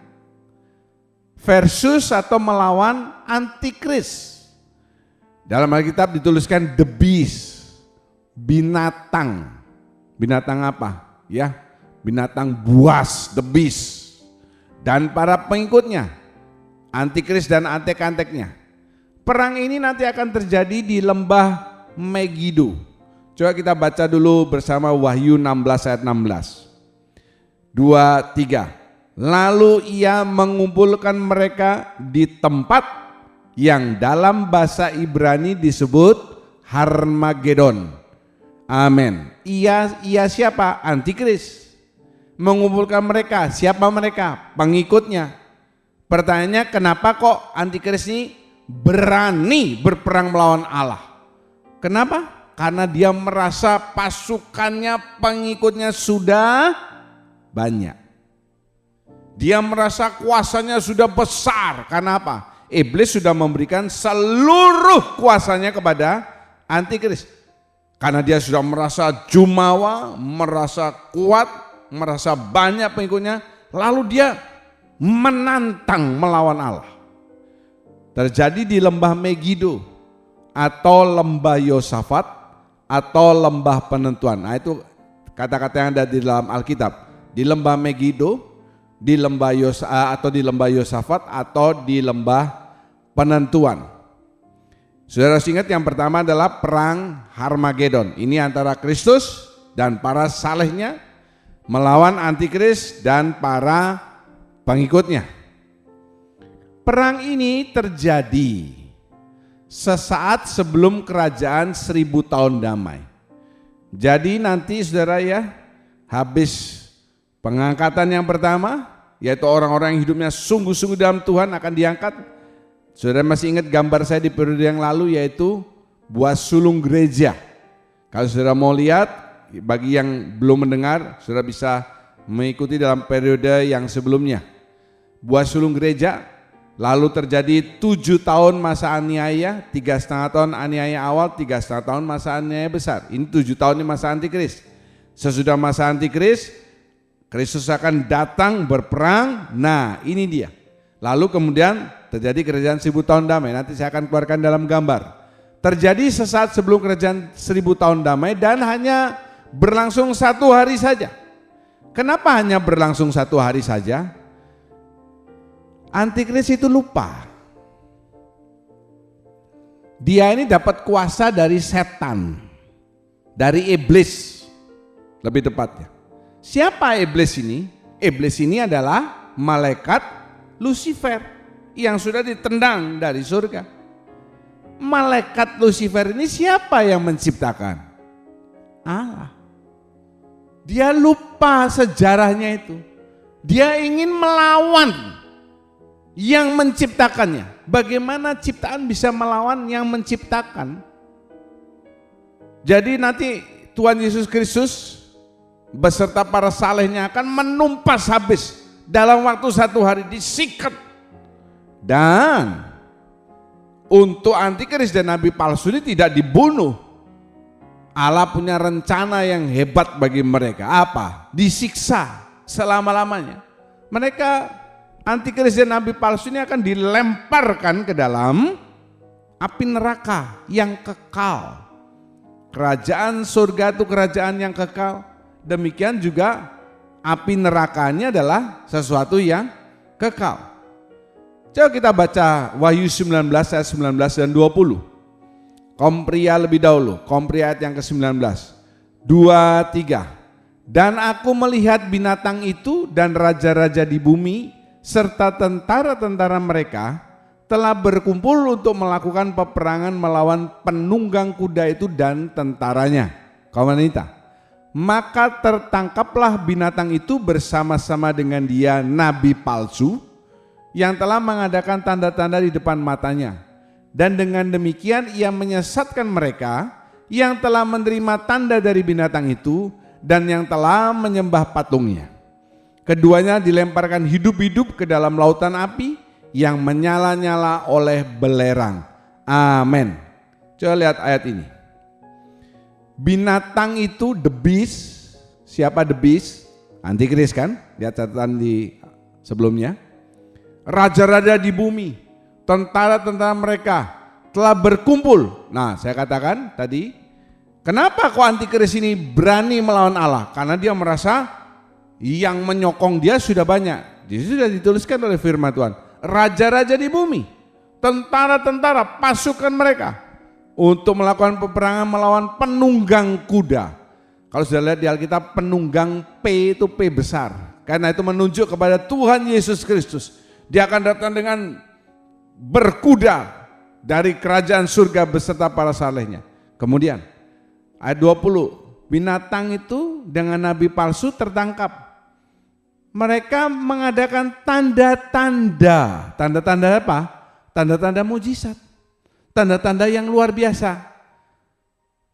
versus atau melawan antikris. Dalam Alkitab dituliskan the beast, binatang. Binatang apa? Ya, binatang buas, the beast. Dan para pengikutnya, antikris dan antek-anteknya. Perang ini nanti akan terjadi di lembah Megido. Coba kita baca dulu bersama Wahyu 16 ayat 16. 2, 3. Lalu ia mengumpulkan mereka di tempat yang dalam bahasa Ibrani disebut Harmagedon. Amin. Ia siapa? Antikris. Mengumpulkan mereka. Siapa mereka? Pengikutnya. Pertanyaannya, kenapa kok antikris ini berani berperang melawan Allah? Kenapa? Karena dia merasa pasukannya, pengikutnya sudah banyak. Dia merasa kuasanya sudah besar. Karena apa? Iblis sudah memberikan seluruh kuasanya kepada antikris. Karena dia sudah merasa jumawa, merasa kuat, merasa banyak pengikutnya. Lalu dia menantang melawan Allah. Terjadi di lembah Megido atau lembah Yosafat atau lembah penentuan. Nah, itu kata-kata yang ada di dalam Alkitab. Di lembah Megido, di lembah di lembah Yosafat atau di lembah penentuan. Saudara ingat yang pertama adalah perang Harmagedon. Ini antara Kristus dan para salehnya melawan antikris dan para pengikutnya. Perang ini terjadi sesaat sebelum kerajaan 1000 tahun damai. Jadi nanti saudara ya, habis pengangkatan yang pertama, yaitu orang-orang yang hidupnya sungguh-sungguh dalam Tuhan akan diangkat. Saudara masih ingat gambar saya di periode yang lalu, yaitu buah sulung gereja. Kalau saudara mau lihat, bagi yang belum mendengar, saudara bisa mengikuti dalam periode yang sebelumnya. Buah sulung gereja, lalu terjadi 7 tahun masa aniaya, 3,5 tahun aniaya awal, 3,5 tahun masa aniaya besar. Ini 7 tahun ini masa antikris. Sesudah masa antikris, Kristus akan datang berperang. Nah, ini dia. Lalu kemudian terjadi kerajaan 1000 tahun damai. Nanti saya akan keluarkan dalam gambar. Terjadi sesaat sebelum kerajaan 1000 tahun damai dan hanya berlangsung 1 hari saja. Kenapa hanya berlangsung 1 hari saja? Antikris itu lupa. Dia ini dapat kuasa dari setan, dari iblis lebih tepatnya. Siapa iblis ini? Iblis ini adalah malaikat Lucifer yang sudah ditendang dari surga. Malaikat Lucifer ini siapa yang menciptakan? Allah. Dia lupa sejarahnya itu. Dia ingin melawan yang menciptakannya. Bagaimana ciptaan bisa melawan yang menciptakan? Jadi nanti Tuhan Yesus Kristus beserta para salehnya akan menumpas habis dalam waktu 1 hari, disikat. Dan untuk antikris dan nabi palsu ini tidak dibunuh. Allah punya rencana yang hebat bagi mereka. Apa? Disiksa selama-lamanya. Mereka antikris dan nabi palsu ini akan dilemparkan ke dalam api neraka yang kekal. Kerajaan surga itu kerajaan yang kekal. Demikian juga api nerakanya adalah sesuatu yang kekal. Coba kita baca Wahyu 19 ayat 19 dan 20. Kompria lebih dahulu, Kompria ayat yang ke-19. 2, 3. Dan aku melihat binatang itu dan raja-raja di bumi serta tentara-tentara mereka telah berkumpul untuk melakukan peperangan melawan penunggang kuda itu dan tentaranya. Kaum wanita. Maka tertangkaplah binatang itu bersama-sama dengan dia nabi palsu yang telah mengadakan tanda-tanda di depan matanya. Dan dengan demikian ia menyesatkan mereka yang telah menerima tanda dari binatang itu dan yang telah menyembah patungnya. Keduanya dilemparkan hidup-hidup ke dalam lautan api yang menyala-nyala oleh belerang. Amin. Coba lihat ayat ini. Binatang itu the beast. Siapa the beast? Antikris kan? Lihat catatan di sebelumnya. Raja-raja di bumi, tentara-tentara mereka telah berkumpul. Nah, saya katakan tadi, kenapa kok antikris ini berani melawan Allah? Karena dia merasa yang menyokong dia sudah banyak. Dia sudah dituliskan oleh firman Tuhan. Raja-raja di bumi, tentara-tentara, pasukan mereka untuk melakukan peperangan melawan penunggang kuda. Kalau sudah lihat di Alkitab, penunggang P itu P besar. Karena itu menunjuk kepada Tuhan Yesus Kristus. Dia akan datang dengan berkuda dari kerajaan surga beserta para salehnya. Kemudian ayat 20, binatang itu dengan nabi palsu tertangkap. Mereka mengadakan tanda-tanda. Tanda-tanda apa? Tanda-tanda mujizat. Tanda-tanda yang luar biasa.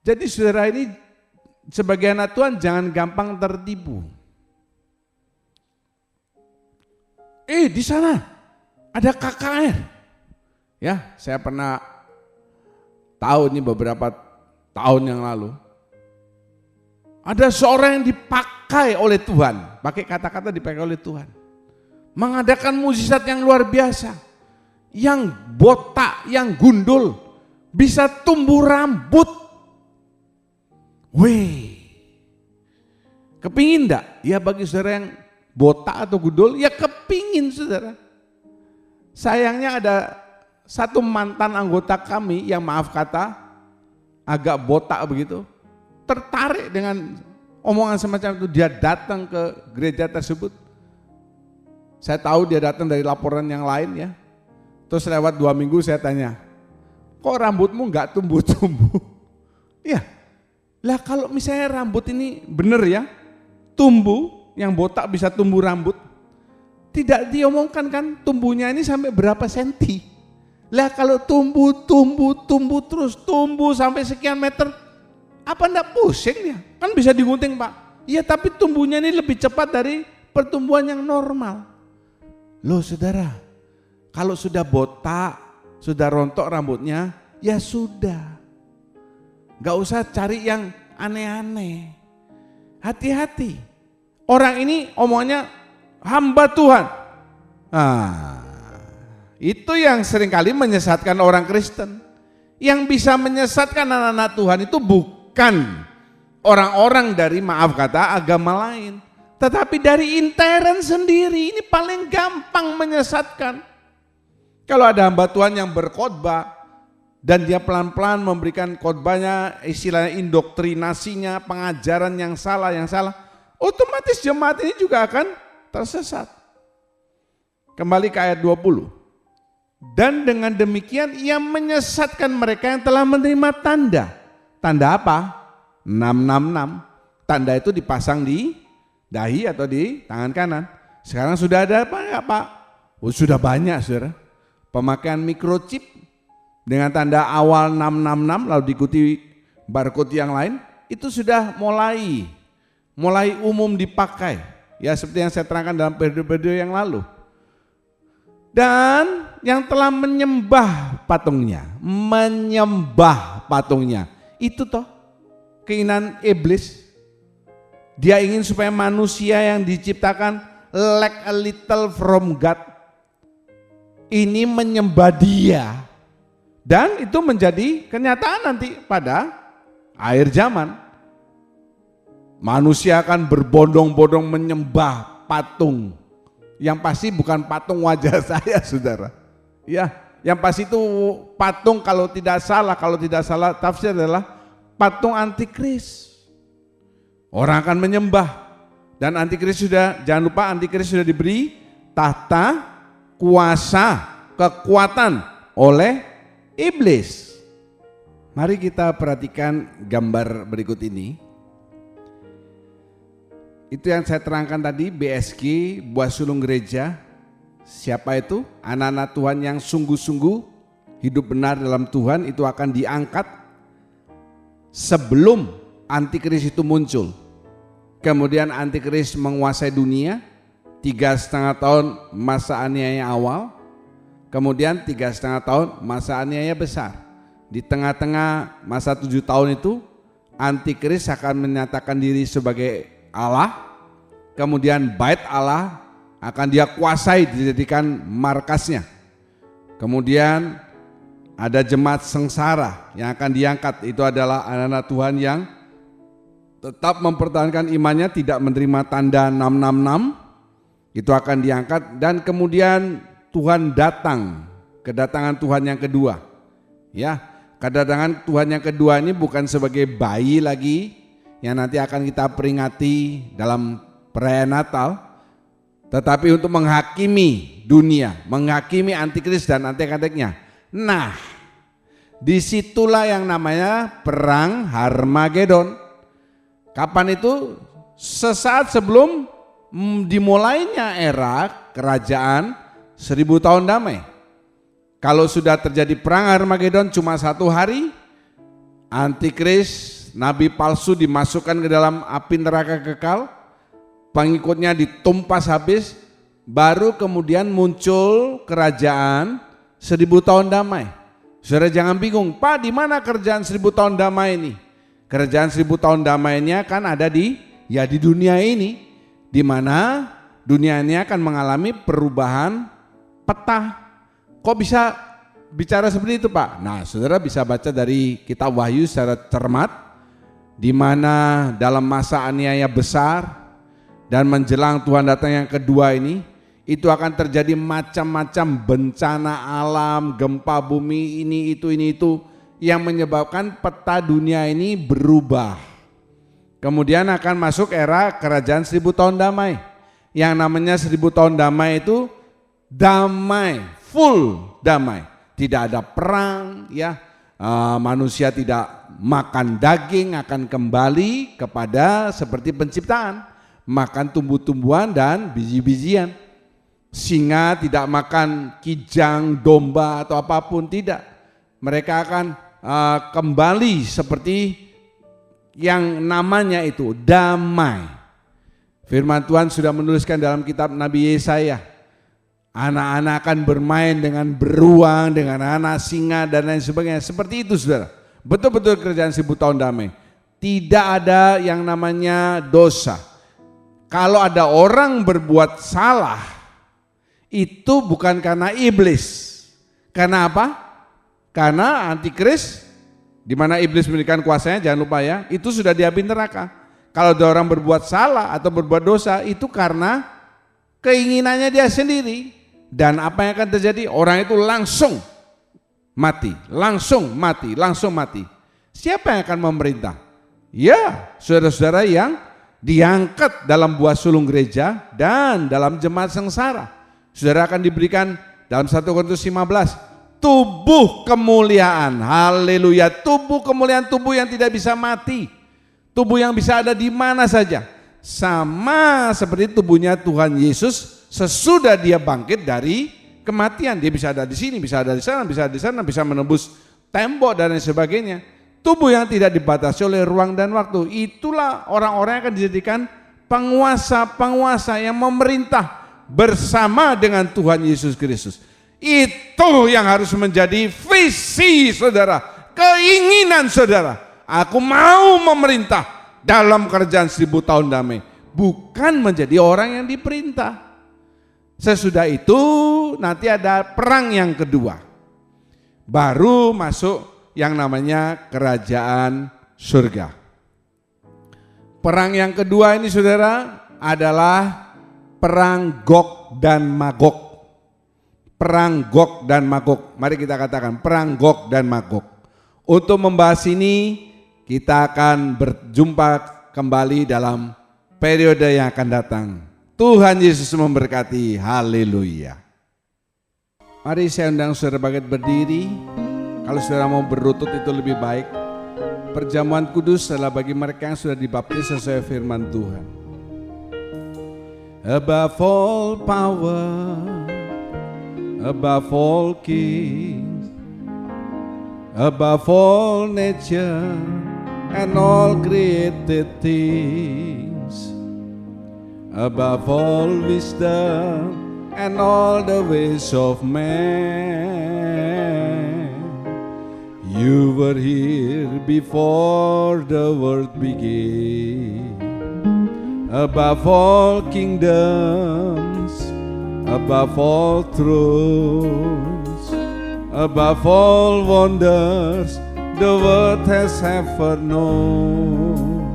Jadi saudara ini sebagai anak Tuhan jangan gampang tertipu. Di sana ada KKR. Ya, saya pernah tahu ini beberapa tahun yang lalu. Ada seorang yang dipakai oleh Tuhan, pakai kata-kata dipakai oleh Tuhan. Mengadakan mujizat yang luar biasa. Yang botak, yang gundul, bisa tumbuh rambut. Wih, kepingin enggak? Ya bagi saudara yang botak atau gundul, ya kepingin saudara. Sayangnya ada satu mantan anggota kami yang maaf kata, agak botak begitu, tertarik dengan omongan semacam itu. Dia datang ke gereja tersebut. Saya tahu dia datang dari laporan yang lain ya. Terus lewat 2 minggu saya tanya, kok rambutmu enggak tumbuh-tumbuh? Iya, lah kalau misalnya rambut ini benar ya, tumbuh, yang botak bisa tumbuh rambut, tidak diomongkan kan tumbuhnya ini sampai berapa senti. Lah kalau tumbuh terus, tumbuh sampai sekian meter, apa enggak pusing dia? Kan bisa digunting Pak. Iya tapi tumbuhnya ini lebih cepat dari pertumbuhan yang normal. Loh saudara, kalau sudah botak, sudah rontok rambutnya, ya sudah. Gak usah cari yang aneh-aneh. Hati-hati. Orang ini omongnya hamba Tuhan. Itu yang seringkali menyesatkan orang Kristen. Yang bisa menyesatkan anak-anak Tuhan itu bukan orang-orang dari maaf kata agama lain. Tetapi dari intern sendiri ini paling gampang menyesatkan. Kalau ada hamba Tuhan yang berkhotbah dan dia pelan-pelan memberikan khotbahnya, istilahnya indoktrinasinya, pengajaran yang salah, otomatis jemaat ini juga akan tersesat. Kembali ke ayat 20. Dan dengan demikian ia menyesatkan mereka yang telah menerima tanda. Tanda apa? 666. Tanda itu dipasang di dahi atau di tangan kanan. Sekarang sudah ada apa enggak Pak? Oh, sudah banyak saudara. Pemakaian microchip dengan tanda awal 666 lalu diikuti barcode yang lain, itu sudah mulai umum dipakai. Ya seperti yang saya terangkan dalam video-video yang lalu. Dan yang telah menyembah patungnya, itu toh keinginan iblis. Dia ingin supaya manusia yang diciptakan lack a little from God ini menyembah dia. Dan itu menjadi kenyataan nanti pada akhir zaman. Manusia akan berbondong-bondong menyembah patung. Yang pasti bukan patung wajah saya saudara. Ya, yang pasti itu patung kalau tidak salah tafsir adalah patung antikris. Orang akan menyembah. Dan antikris jangan lupa antikris sudah diberi tahta, kuasa, kekuatan oleh iblis. Mari kita perhatikan gambar berikut ini. Itu yang saya terangkan tadi, BSG, buah sulung gereja. Siapa itu? Anak-anak Tuhan yang sungguh-sungguh hidup benar dalam Tuhan itu akan diangkat sebelum antikris itu muncul. Kemudian antikris menguasai dunia, 3,5 tahun masa aniaya awal. Kemudian 3,5 tahun masa aniaya besar. Di tengah-tengah masa 7 tahun itu antikris akan menyatakan diri sebagai Allah. Kemudian bait Allah akan dia kuasai, dijadikan markasnya. Kemudian ada jemaat sengsara yang akan diangkat. Itu adalah anak-anak Tuhan yang tetap mempertahankan imannya, tidak menerima tanda 666. Itu akan diangkat dan kemudian Tuhan datang, kedatangan Tuhan yang kedua. Ya, kedatangan Tuhan yang kedua ini bukan sebagai bayi lagi yang nanti akan kita peringati dalam perayaan Natal, tetapi untuk menghakimi dunia, menghakimi antikris dan antek-anteknya. Nah, disitulah yang namanya perang Harmagedon. Kapan itu? Sesaat sebelum dimulainya era kerajaan 1000 tahun damai. Kalau sudah terjadi perang Harmagedon cuma 1 hari, antikris, nabi palsu dimasukkan ke dalam api neraka kekal, pengikutnya ditumpas habis, baru kemudian muncul kerajaan 1000 tahun damai. Saudara jangan bingung, Pak di mana kerajaan 1000 tahun damai ini? Kerajaan 1000 tahun damainya kan ada di dunia ini, di mana dunia ini akan mengalami perubahan peta. Kok bisa bicara seperti itu Pak? Nah saudara bisa baca dari kitab Wahyu secara cermat, di mana dalam masa aniaya besar dan menjelang Tuhan datang yang kedua ini, itu akan terjadi macam-macam bencana alam, gempa bumi, ini itu yang menyebabkan peta dunia ini berubah. Kemudian akan masuk era kerajaan 1000 tahun damai. Yang namanya 1000 tahun damai itu damai, full damai. Tidak ada perang, ya. Manusia tidak makan daging, akan kembali kepada seperti penciptaan, makan tumbuh-tumbuhan dan biji-bijian. Singa tidak makan kijang, domba atau apapun, tidak. Mereka akan kembali seperti yang namanya itu damai. Firman Tuhan sudah menuliskan dalam kitab Nabi Yesaya, anak-anak akan bermain dengan beruang, dengan anak singa dan lain sebagainya. Seperti itu saudara, betul-betul kerajaan 1000 tahun damai. Tidak ada yang namanya dosa. Kalau ada orang berbuat salah, itu bukan karena iblis. Karena apa? Karena antikris, di mana iblis memberikan kuasanya, jangan lupa ya, itu sudah di api neraka. Kalau ada orang berbuat salah atau berbuat dosa, itu karena keinginannya dia sendiri. Dan apa yang akan terjadi? Orang itu langsung mati, langsung mati, langsung mati. Siapa yang akan memerintah? Ya, saudara-saudara yang diangkat dalam buah sulung gereja dan dalam jemaat sengsara. Saudara akan diberikan dalam 1 Korintus 15 tubuh kemuliaan. Haleluya, tubuh kemuliaan, tubuh yang tidak bisa mati, tubuh yang bisa ada di mana saja, sama seperti tubuhnya Tuhan Yesus sesudah dia bangkit dari kematian. Dia bisa ada di sini, bisa ada di sana, bisa di sana, bisa menembus tembok dan lain sebagainya. Tubuh yang tidak dibatasi oleh ruang dan waktu. Itulah orang-orang yang akan dijadikan penguasa-penguasa yang memerintah bersama dengan Tuhan Yesus Kristus. Itu yang harus menjadi visi saudara, keinginan saudara. Aku mau memerintah dalam kerajaan 1000 tahun damai, bukan menjadi orang yang diperintah. Sesudah itu nanti ada perang yang kedua, baru masuk yang namanya kerajaan surga. Perang yang kedua ini saudara adalah perang Gog dan Magog. Perang Gog dan Magog. Mari kita katakan perang Gog dan Magog. Untuk membahas ini kita akan berjumpa kembali dalam periode yang akan datang. Tuhan Yesus memberkati. Haleluya. Mari saya undang saudara bangkit berdiri. Kalau saudara mau berlutut itu lebih baik. Perjamuan kudus adalah bagi mereka yang sudah dibaptis sesuai firman Tuhan. Above all power, above all kings, above all nature and all created things, above all wisdom and all the ways of man, you were here before the world began. Above all kingdoms, above all thrones, above all wonders the world has ever known,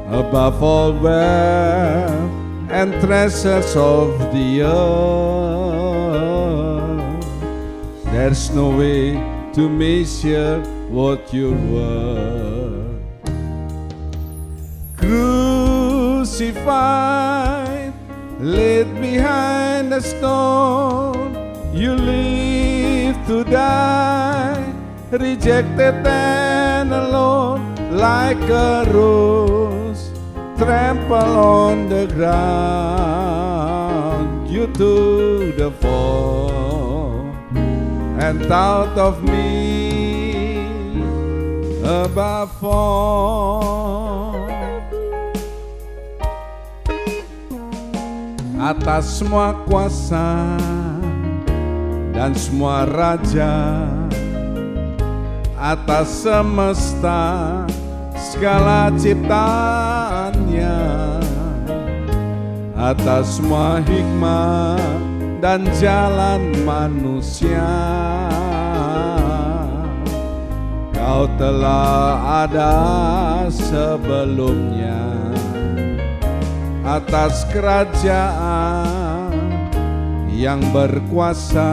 above all wealth and treasures of the earth, there's no way to measure what you're worth. Crucified, laid behind a stone, you live to die, rejected and alone, like a rose trampled on the ground. You took the fall and thought of me above all. Atas semua kuasa dan semua raja, atas semesta segala ciptaannya, atas semua hikmah dan jalan manusia, Kau telah ada sebelumnya. Atas kerajaan yang berkuasa,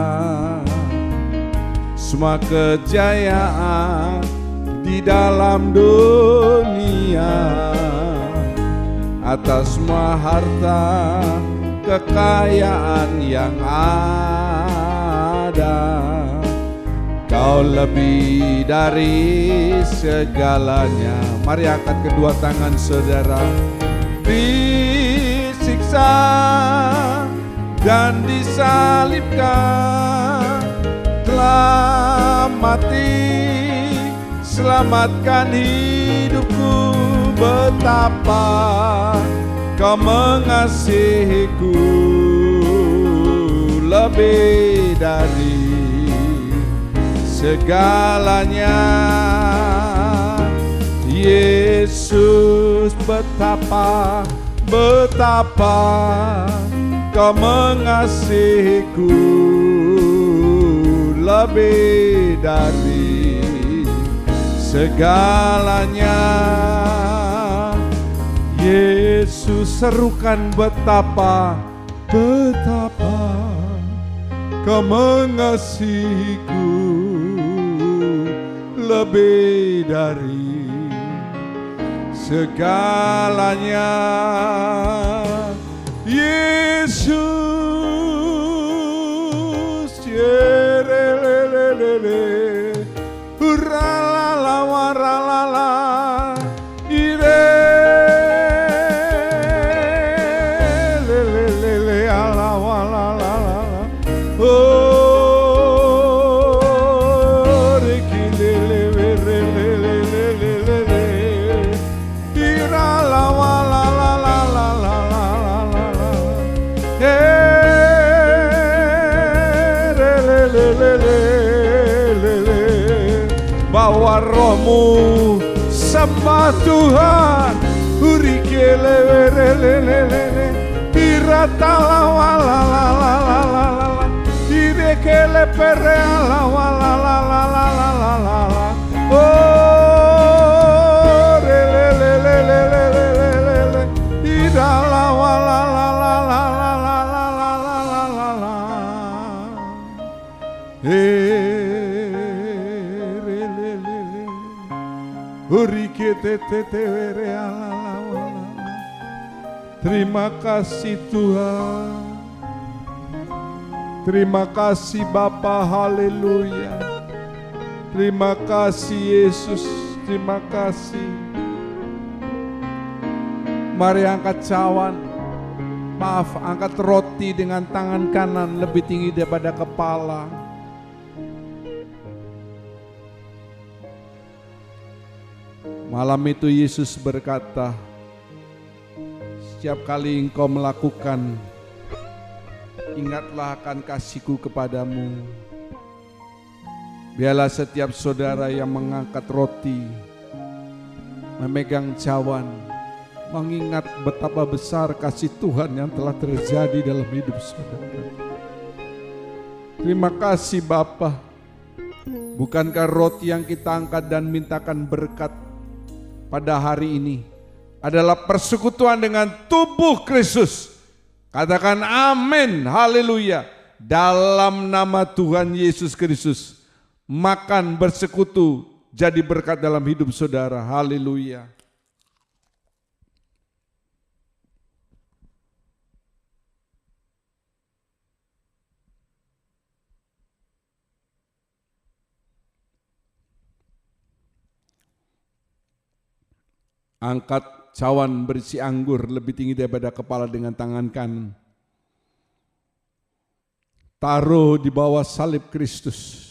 semua kejayaan di dalam dunia, atas semua harta kekayaan yang ada, Kau lebih dari segalanya. Mari angkat kedua tangan saudara. Disiksa, dan disalibkan, telah mati, selamatkan hidupku. Betapa Kau mengasihiku, lebih dari segalanya. Yesus, betapa Kau mengasihiku, lebih dari segalanya. Yesus, serukan betapa Kau mengasihiku, lebih dari segalanya. Yesus, yerelelelele, hurralala waralala, irelelelele alawalala, oh rekilelelelelelelele, iralawalalalalala, bawa rohmu, sembah Tuhan. Urikelelelelelele, iratalawalalala, irekele perealawalalalala, oh relelelelelelele, idalawalalalala, relelele, uriketeteterealala. Terima kasih Tuhan, terima kasih Bapa, haleluya. Terima kasih Yesus, terima kasih. Mari angkat cawan, maaf, angkat roti dengan tangan kanan lebih tinggi daripada kepala. Malam itu Yesus berkata, setiap kali engkau melakukan, ingatlah akan kasihku kepadamu. Biarlah setiap saudara yang mengangkat roti, memegang cawan, mengingat betapa besar kasih Tuhan yang telah terjadi dalam hidup saudara. Terima kasih Bapa. Bukankah roti yang kita angkat dan mintakan berkat pada hari ini adalah persekutuan dengan tubuh Kristus? Katakan amin, haleluya. Dalam nama Tuhan Yesus Kristus, makan bersekutu jadi berkat dalam hidup saudara, haleluya. Angkat cawan berisi anggur lebih tinggi daripada kepala dengan tangan kanan. Taruh di bawah salib Kristus.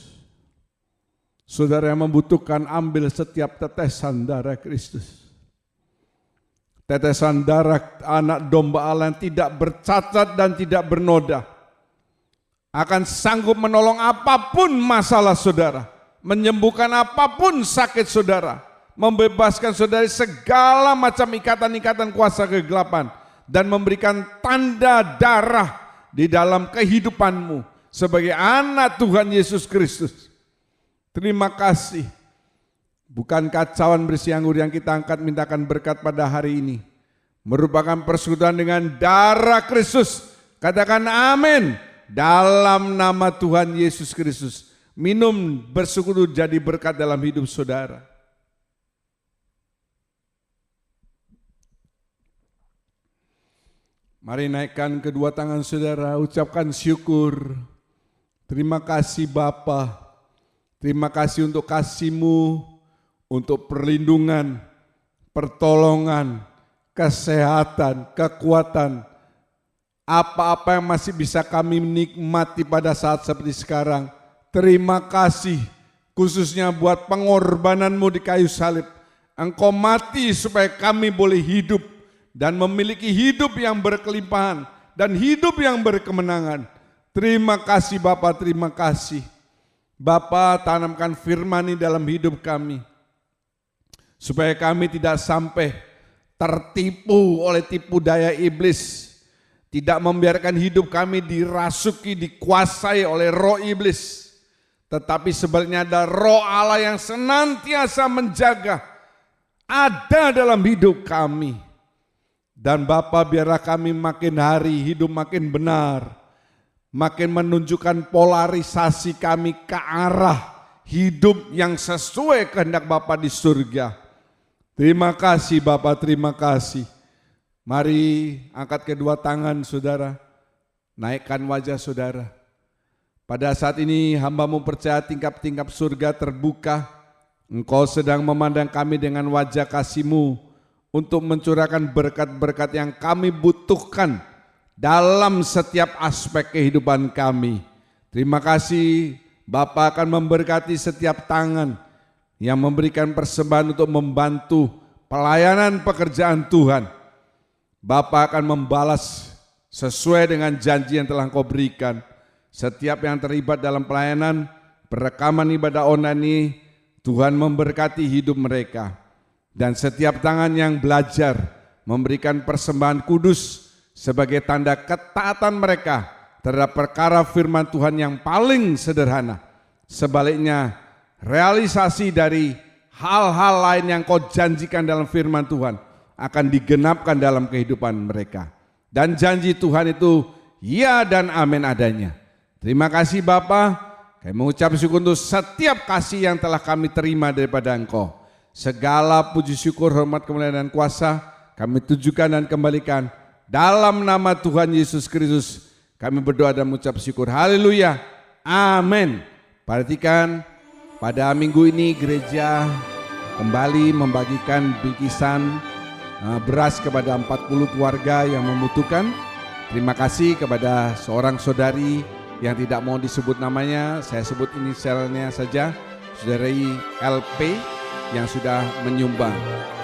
Saudara yang membutuhkan, ambil setiap tetesan darah Kristus. Tetesan darah anak domba Allah yang tidak bercacat dan tidak bernoda. Akan sanggup menolong apapun masalah saudara. Menyembuhkan apapun sakit saudara. Membebaskan saudara segala macam ikatan-ikatan kuasa kegelapan, dan memberikan tanda darah di dalam kehidupanmu sebagai anak Tuhan Yesus Kristus. Terima kasih. Bukankah cawan berisi anggur yang kita angkat mintakan berkat pada hari ini merupakan persekutuan dengan darah Kristus? Katakan amin. Dalam nama Tuhan Yesus Kristus, minum bersekutu jadi berkat dalam hidup saudara. Mari naikkan kedua tangan saudara, ucapkan syukur. Terima kasih Bapa, terima kasih untuk kasih-Mu, untuk perlindungan, pertolongan, kesehatan, kekuatan, apa-apa yang masih bisa kami nikmati pada saat seperti sekarang. Terima kasih khususnya buat pengorbananmu di kayu salib. Engkau mati supaya kami boleh hidup dan memiliki hidup yang berkelimpahan dan hidup yang berkemenangan. Terima kasih Bapa, terima kasih. Bapa, tanamkan firman ini dalam hidup kami, supaya kami tidak sampai tertipu oleh tipu daya iblis. Tidak membiarkan hidup kami dirasuki, dikuasai oleh roh iblis. Tetapi sebaliknya ada roh Allah yang senantiasa menjaga, ada dalam hidup kami. Dan Bapa, biarlah kami makin hari hidup makin benar, makin menunjukkan polarisasi kami ke arah hidup yang sesuai kehendak Bapa di surga. Terima kasih Bapa, terima kasih. Mari angkat kedua tangan saudara, naikkan wajah saudara. Pada saat ini hamba-Mu percaya tingkap-tingkap surga terbuka. Engkau sedang memandang kami dengan wajah kasih-Mu untuk mencurahkan berkat-berkat yang kami butuhkan dalam setiap aspek kehidupan kami. Terima kasih Bapa akan memberkati setiap tangan yang memberikan persembahan untuk membantu pelayanan pekerjaan Tuhan. Bapa akan membalas sesuai dengan janji yang telah Engkau berikan. Setiap yang terlibat dalam pelayanan perekaman ibadah online ini, Tuhan memberkati hidup mereka. Dan setiap tangan yang belajar memberikan persembahan kudus sebagai tanda ketaatan mereka terhadap perkara firman Tuhan yang paling sederhana. Sebaliknya, realisasi dari hal-hal lain yang Kau janjikan dalam firman Tuhan akan digenapkan dalam kehidupan mereka. Dan janji Tuhan itu ya dan amin adanya. Terima kasih Bapa, kami mengucap syukur untuk setiap kasih yang telah kami terima daripada Engkau. Segala puji syukur, hormat, kemuliaan dan kuasa kami tujukan dan kembalikan dalam nama Tuhan Yesus Kristus. Kami berdoa dan mengucap syukur. Haleluya. Amin. Perhatikan, pada minggu ini gereja kembali membagikan bingkisan beras kepada 40 keluarga yang membutuhkan. Terima kasih kepada seorang saudari yang tidak mau disebut namanya, saya sebut inisialnya saja, saudari LP yang sudah menyumbang.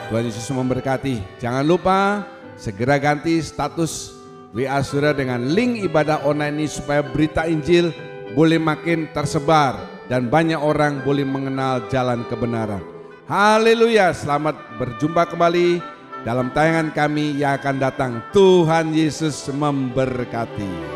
Tuhan Yesus memberkati. Jangan lupa segera ganti status WA saudara dengan link ibadah online ini supaya berita Injil boleh makin tersebar dan banyak orang boleh mengenal jalan kebenaran. Haleluya, selamat berjumpa kembali dalam tayangan kami yang akan datang. Tuhan Yesus memberkati.